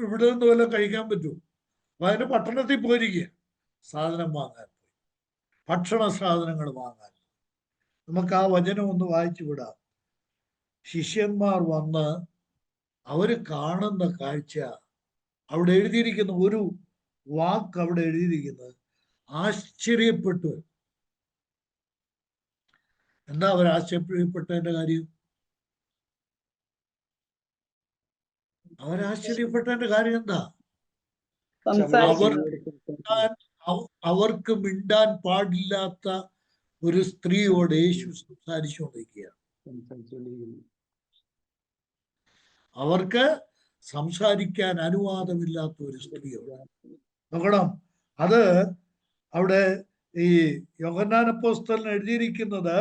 ഇവിടെ നിന്ന് വല്ലതും കഴിക്കാൻ പറ്റുമോ? അപ്പൊ അതിന് പട്ടണത്തിൽ പോയിരിക്കുക, സാധനം വാങ്ങാൻ പോയി, ഭക്ഷണ സാധനങ്ങൾ വാങ്ങാൻ. നമുക്ക് ആ വചനം ഒന്ന് വായിച്ചു വിടാം. ശിഷ്യന്മാർ വന്ന് അവര് കാണുന്ന കാഴ്ച, അവിടെ എഴുതിയിരിക്കുന്ന ഒരു വാക്ക്, അവിടെ എഴുതിയിരിക്കുന്നത് ആശ്ചര്യപ്പെട്ടു. എന്താ അവർ ആശ്ചര്യപ്പെട്ടതിന്റെ കാര്യം? അവരാശ്ചര്യപ്പെട്ടതിന്റെ കാര്യം എന്താ? അവർക്ക് മിണ്ടാൻ പാടില്ലാത്ത ഒരു സ്ത്രീയോട് യേശു സംസാരിച്ചുകൊണ്ടിരിക്കുകയാണ്. അവർക്ക് സംസാരിക്കാൻ അനുവാദമില്ലാത്ത ഒരു സ്ത്രീയോട്. നോക്കണം, അത് അവിടെ ഈ യോഹന്നാൻ അപ്പോസ്തലൻ എഴുതിയിരിക്കുന്നത്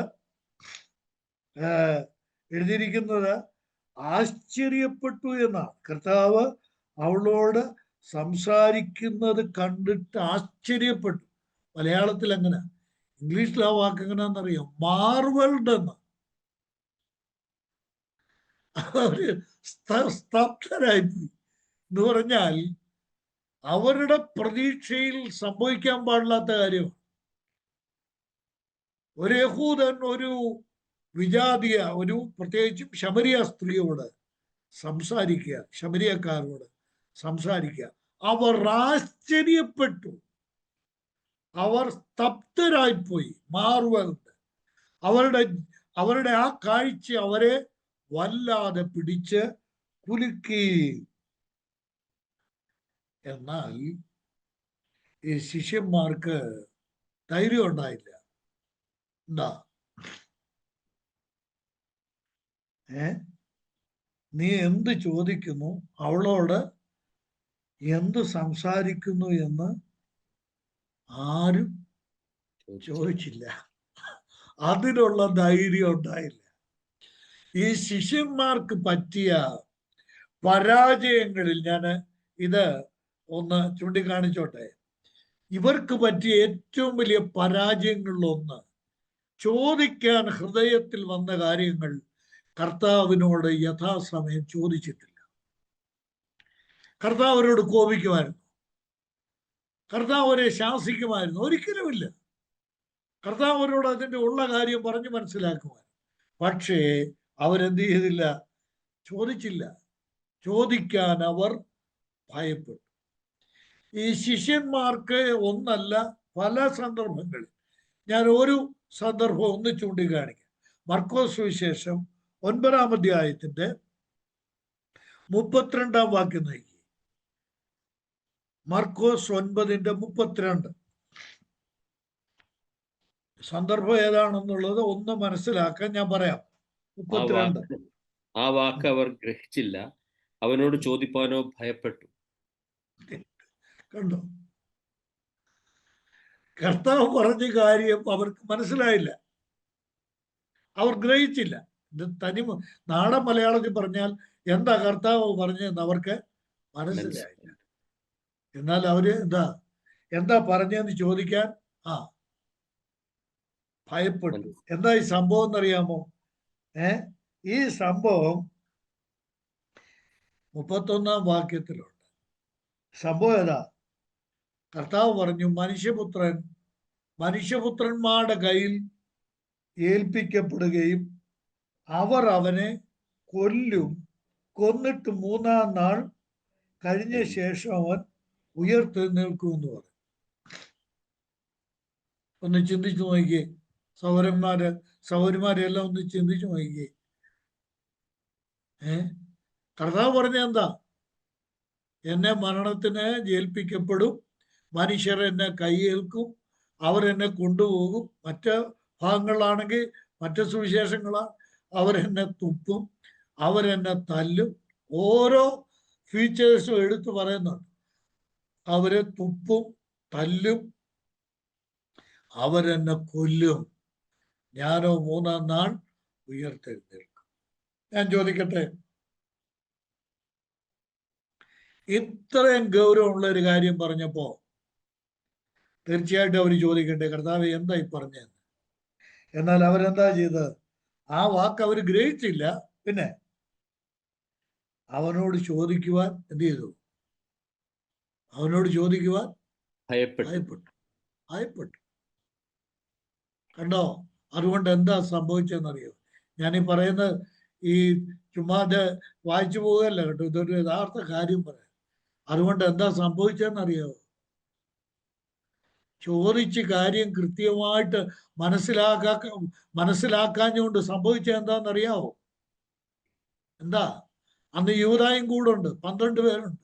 ആശ്ചര്യപ്പെട്ടു എന്നാണ്. കർത്താവ് അവളോട് സംസാരിക്കുന്നത് കണ്ടിട്ട് ആശ്ചര്യപ്പെട്ടു. മലയാളത്തിൽ എങ്ങനെ, ഇംഗ്ലീഷിൽ ആ വാക്ക് എങ്ങനെയാണെന്നറിയാം? മാർവൽഡ് എന്ന്. അവര് സ്തബ്ധരായിപ്പോയി എന്ന് പറഞ്ഞാൽ അവരുടെ പ്രതീക്ഷയിൽ സംഭവിക്കാൻ പാടില്ലാത്ത കാര്യമാണ്. ഒരു യഹൂദൻ ഒരു വിജാതീയ, ഒരു പ്രത്യേകിച്ചും ശമരിയ സ്ത്രീയോട് സംസാരിക്കുക, ശമരിയക്കാരോട് സംസാരിക്കുക. അവർ ആശ്ചര്യപ്പെട്ടു, അവർ സ്തബ്ധരായിപ്പോയി. മാർവൽഡ്. അവരുടെ ആ കാഴ്ച അവരെ വല്ലാതെ പിടിച്ച് കുലുക്കി. എന്നാൽ ഈ ശിഷ്യന്മാർക്ക് ധൈര്യം ഉണ്ടായില്ല. എന്താ? നീ എന്ത് ചോദിക്കുന്നു, അവളോട് എന്ത് സംസാരിക്കുന്നു എന്ന് ആരും ചോദിച്ചില്ല. അതിനുള്ള ധൈര്യം ഉണ്ടായില്ല. ഈ ശിഷ്യന്മാർക്ക് പറ്റിയ പരാജയങ്ങളിൽ ഞാൻ ഇത് ഒന്ന് ചൂണ്ടിക്കാണിച്ചോട്ടെ. ഇവർക്ക് പറ്റിയ ഏറ്റവും വലിയ പരാജയങ്ങളിലൊന്ന്, ചോദിക്കാൻ ഹൃദയത്തിൽ വന്ന കാര്യങ്ങൾ കർത്താവിനോട് യഥാസമയം ചോദിച്ചിട്ടില്ല. കർത്താവ് അവരോട് കോപിക്കുമായിരുന്നു, കർത്താവ് അവരെ ശാസിക്കുമായിരുന്നു? ഒരിക്കലുമില്ല. കർത്താവ് അവരോട് അതിൻ്റെ ഉള്ള കാര്യം പറഞ്ഞു മനസ്സിലാക്കുമായിരുന്നു. പക്ഷേ അവരെന്ത് ചെയ്തില്ല? ചോദിച്ചില്ല. ചോദിക്കാൻ അവർ ഭയപ്പെട്ടു. ഈ ശിഷ്യന്മാർക്ക് ഒന്നല്ല, പല സന്ദർഭങ്ങളിൽ, ഞാൻ ഒരു സന്ദർഭം ഒന്ന് ചൂണ്ടിക്കാണിക്കാം. മർക്കോസ് സുവിശേഷം 9-ാം അധ്യായത്തിന്റെ 32-ാം വാക്യം നോക്കി. മർക്കോസ് 9:32. സന്ദർഭം ഏതാണെന്നുള്ളത് ഒന്ന് മനസ്സിലാക്കാൻ ഞാൻ പറയാം. 32. ആ വാക്ക് അവർ ഗ്രഹിച്ചില്ല, അവനോട് ചോദിപ്പാനോ ഭയപ്പെട്ടു. കണ്ടോ, കർത്താവ് പറഞ്ഞ കാര്യം അവർക്ക് മനസ്സിലായില്ല, അവർ ഗ്രഹിച്ചില്ല. ഇത് നാടൻ മലയാളത്തിൽ പറഞ്ഞാൽ എന്താ കർത്താവ് പറഞ്ഞതെന്ന് അവർക്ക് മനസ്സിലായില്ല. എന്നാൽ അവര് എന്താ പറഞ്ഞതെന്ന് ചോദിക്കാൻ ഭയപ്പെട്ടു. എന്താ ഈ സംഭവം എന്നറിയാമോ? ഈ സംഭവം 31-ാം വാക്യത്തിലുണ്ട്. സംഭവം ഏതാ? കർത്താവ് പറഞ്ഞു, മനുഷ്യപുത്രന്മാരുടെ കയ്യിൽ ഏൽപ്പിക്കപ്പെടുകയും അവർ അവനെ കൊന്നിട്ട് 3-ാം നാൾ കഴിഞ്ഞ ശേഷം അവൻ ഉയർത്തെഴുന്നേൽക്കുമെന്ന് പറഞ്ഞു. ഒന്ന് ചിന്തിച്ചു നോക്കിയേ സഹോദരന്മാരെല്ലാം ഒന്ന് ചിന്തിച്ചു നോക്കിയേ. കർത്താവ് പറഞ്ഞ എന്താ? എന്നെ മരണത്തിന് ഏൽപ്പിക്കപ്പെടും, മനുഷ്യർ എന്നെ കൈയേൽക്കും, അവർ എന്നെ കൊണ്ടുപോകും. മറ്റ് ഭാഗങ്ങളിലാണെങ്കിൽ, മറ്റ് സുവിശേഷങ്ങളാണ്, അവരെന്നെ തുപ്പും, അവരെന്നെ തല്ലും. ഓരോ ഫീച്ചേഴ്സും എടുത്തു പറയുന്നുണ്ട്. അവരെ തുപ്പും, തല്ലും, അവരെന്നെ കൊല്ലും, ഞാനോ 3-ാം നാൾ ഉയർത്തെഴുന്നേൽക്കും. ഞാൻ ചോദിക്കട്ടെ, ഇത്രയും ഗൗരവമുള്ള ഒരു കാര്യം പറഞ്ഞപ്പോ തീർച്ചയായിട്ടും അവർ ചോദിക്കണ്ടേ, കർത്താവ് എന്താ ഈ പറഞ്ഞത്? എന്നാൽ അവരെന്താ ചെയ്തത്? ആ വാക്ക് അവർ ഗ്രഹിച്ചില്ല. പിന്നെ അവനോട് ചോദിക്കുവാൻ എന്ത് ചെയ്തു? അവനോട് ചോദിക്കുവാൻ ഭയപ്പെട്ടു. കണ്ടോ? അതുകൊണ്ട് എന്താ സംഭവിച്ചെന്നറിയോ? ഞാനീ പറയുന്നത് ഈ ചുമ്മാതെ വായിച്ചു പോവുകയല്ല കേട്ടോ, ഇതൊരു യഥാർത്ഥ കാര്യം പറയാം. അതുകൊണ്ട് എന്താ സംഭവിച്ചെന്നറിയോ? ചോദിച്ച് കാര്യം കൃത്യമായിട്ട് മനസ്സിലാക്കാഞ്ഞുകൊണ്ട് സംഭവിച്ചത് എന്താണെന്നറിയാവോ? എന്താ? അന്ന് യൂദായും കൂടെ ഉണ്ട്, 12 പേരുണ്ട്.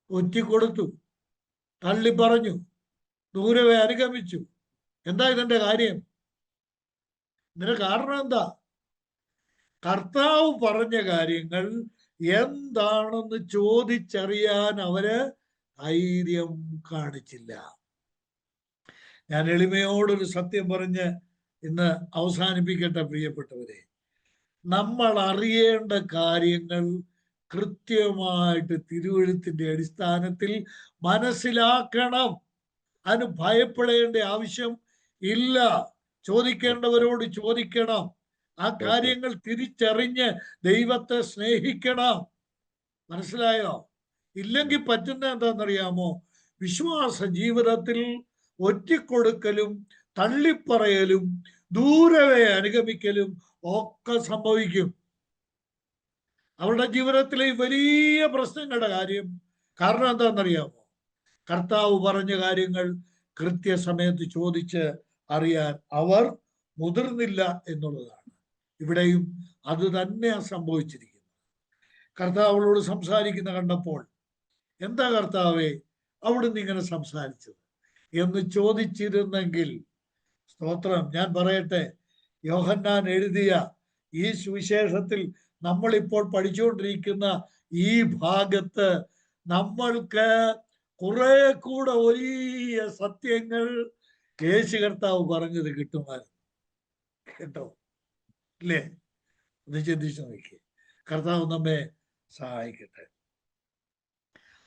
ഒറ്റിക്കൊടുത്തു, തള്ളി പറഞ്ഞു, ദൂരവേ അനുഗമിച്ചു. എന്താ ഇതിന്റെ കാര്യം? ഇതിന്റെ കാരണം എന്താ? കർത്താവ് പറഞ്ഞ കാര്യങ്ങൾ എന്താണെന്ന് ചോദിച്ചറിയാൻ അവര് ധൈര്യം കാണിച്ചില്ല. ഞാൻ എളിമയോടൊരു സത്യം പറഞ്ഞ് ഇന്ന് അവസാനിപ്പിക്കട്ടെ പ്രിയപ്പെട്ടവരെ. നമ്മൾ അറിയേണ്ട കാര്യങ്ങൾ കൃത്യമായിട്ട് തിരുവെഴുത്തിന്റെ അടിസ്ഥാനത്തിൽ മനസ്സിലാക്കണം. അതിന് ഭയപ്പെടേണ്ട ആവശ്യം ഇല്ല. ചോദിക്കേണ്ടവരോട് ചോദിക്കണം. ആ കാര്യങ്ങൾ തിരിച്ചറിഞ്ഞ് ദൈവത്തെ സ്നേഹിക്കണം. മനസ്സിലായോ? ഇല്ലെങ്കിൽ പറ്റുന്ന എന്താണെന്നറിയാമോ? വിശ്വാസ ജീവിതത്തിൽ ഒറ്റിക്കൊടുക്കലും തള്ളിപ്പറയലും ദൂരവേ അനുഗമിക്കലും ഒക്കെ സംഭവിക്കും. അവരുടെ ജീവിതത്തിലെ വലിയ പ്രശ്നങ്ങളുടെ കാരണം എന്താണെന്നറിയാമോ? കർത്താവ് പറഞ്ഞ കാര്യങ്ങൾ കൃത്യസമയത്ത് ചോദിച്ച് അറിയാൻ അവർ മുതിർന്നില്ല എന്നുള്ളതാണ്. ഇവിടെയും അത് തന്നെയാണ് സംഭവിച്ചിരിക്കുന്നത്. കർത്താവിനോട് സംസാരിക്കുന്ന കണ്ടപ്പോൾ, എന്താ കർത്താവേ അവിടുന്ന് ഇങ്ങനെ സംസാരിച്ചത് എന്ന് ചോദിച്ചിരുന്നെങ്കിൽ, സ്തോത്രം, ഞാൻ പറയട്ടെ, യോഹന്നാൻ എഴുതിയ ഈ സുവിശേഷത്തിൽ നമ്മളിപ്പോൾ പഠിച്ചുകൊണ്ടിരിക്കുന്ന ഈ ഭാഗത്ത് നമ്മൾക്ക് കുറെ കൂടെ വലിയ സത്യങ്ങൾ യേശു കർത്താവ് പറഞ്ഞത് കിട്ടുമായിരുന്നു. കേട്ടോ? ഇല്ലേ? ഒന്ന് ചിന്തിച്ചു നോക്കി. കർത്താവ് നമ്മെ സഹായിക്കട്ടെ.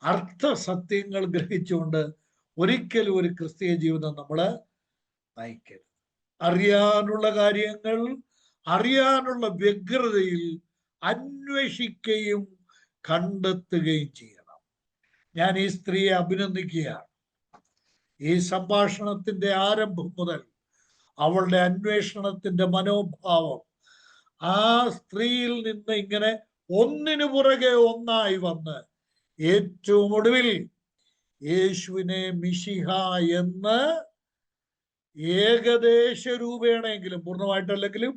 അർത്ഥസത്യങ്ങൾ ഗ്രഹിച്ചുകൊണ്ട് ഒരിക്കലും ഒരു ക്രിസ്തീയ ജീവിതം നമ്മള് നയിക്കരുത്. അറിയാനുള്ള കാര്യങ്ങൾ അറിയാനുള്ള വ്യഗ്രതയിൽ അന്വേഷിക്കുകയും കണ്ടെത്തുകയും ചെയ്യണം. ഞാൻ ഈ സ്ത്രീയെ അഭിനന്ദിക്കുകയാണ്. ഈ സംഭാഷണത്തിന്റെ ആരംഭം മുതൽ അവളുടെ അന്വേഷണത്തിന്റെ മനോഭാവം, ആ സ്ത്രീയിൽ നിന്ന് ഇങ്ങനെ ഒന്നിനു പുറകെ ഒന്നായി വന്ന് ഏറ്റവും ഒടുവിൽ യേശുവിനെ മിശിഹ എന്ന് ഏകദേശ രൂപേണെങ്കിലും, പൂർണ്ണമായിട്ടല്ലെങ്കിലും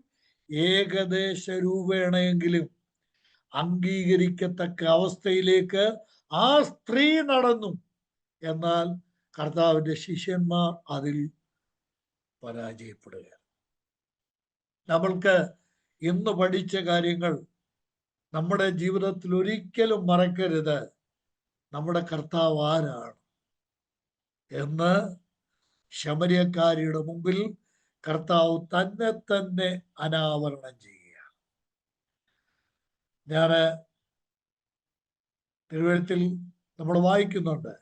ഏകദേശ രൂപേണെങ്കിലും അംഗീകരിക്കത്തക്ക അവസ്ഥയിലേക്ക് ആ സ്ത്രീ നടന്നു. എന്നാൽ കർത്താവിന്റെ ശിഷ്യന്മാർ അതിൽ പരാജയപ്പെടുക. നമ്മൾക്ക് ഇന്ന് പഠിച്ച കാര്യങ്ങൾ നമ്മുടെ ജീവിതത്തിൽ ഒരിക്കലും മറക്കരുത്. നമ്മുടെ കർത്താവ് ആരാണ് എന്ന് ശമര്യക്കാരിയുടെ മുമ്പിൽ കർത്താവ് തന്നെ തന്നെ അനാവരണം ചെയ്യുകയാണ്. ഞാന് തിരുവെഴുത്തിൽ നമ്മൾ വായിക്കുന്നുണ്ട്,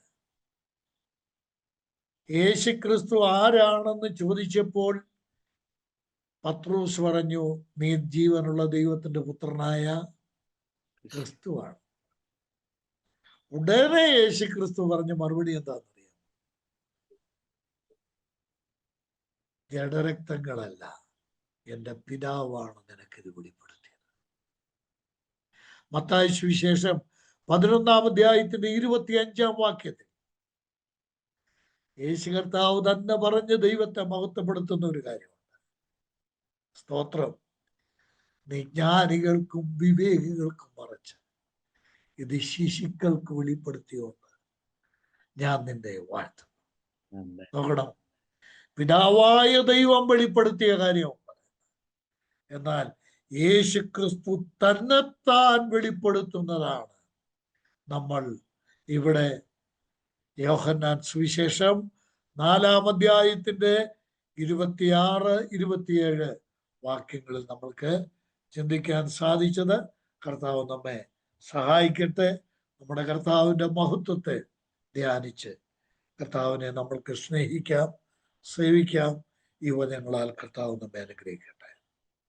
യേശുക്രിസ്തു ആരാണെന്ന് ചോദിച്ചപ്പോൾ പത്രോസ് പറഞ്ഞു, നീ ജീവനുള്ള ദൈവത്തിന്റെ പുത്രനായ ക്രിസ്തുവാണ്. ഉടനെ യേശുക്രിസ്തു പറഞ്ഞ മറുപടി എന്താണെന്നറിയാം? ജഡരക്തങ്ങളല്ല, എന്റെ പിതാവാണ് നിനക്കിത് വെളിപ്പെടുത്തിയത്. മത്തായി സുവിശേഷം 11-ാം അധ്യായത്തിന്റെ 25-ാം വാക്യത്തിൽ യേശു കർത്താവ് തന്നെ പറഞ്ഞ് ദൈവത്തെ മഹത്വപ്പെടുത്തുന്ന ഒരു കാര്യമുണ്ട്. സ്തോത്രം. നീ ജ്ഞാനികൾക്കും വിവേകികൾക്കും മറച്ച് ഇത് ശിശുക്കൾക്ക് വെളിപ്പെടുത്തിയോണ്ട് ഞാൻ നിന്റെ വാഴ്ത്തും. നോക്കണം, പിതാവായ ദൈവം വെളിപ്പെടുത്തിയ കാര്യമുണ്ട്. എന്നാൽ യേശുക്രിസ്തു തന്നെത്താൻ വെളിപ്പെടുത്തുന്നതാണ് നമ്മൾ ഇവിടെ യോഹന്നാൻ സുവിശേഷം 4-ാം അധ്യായത്തിന്റെ 26-27 വാക്യങ്ങളിൽ നമ്മൾക്ക് ചിന്തിക്കാൻ സാധിച്ചത്. കർത്താവ് നമ്മെ സഹായിക്കട്ടെ. നമ്മുടെ കർത്താവിന്റെ മഹത്വത്തെ ധ്യാനിച്ച് കർത്താവിനെ നമ്മൾക്ക് സ്നേഹിക്കാം, സേവിക്കാം. ഈ വചനങ്ങളാൽ കർത്താവ് നമ്മെ അനുഗ്രഹിക്കട്ടെ.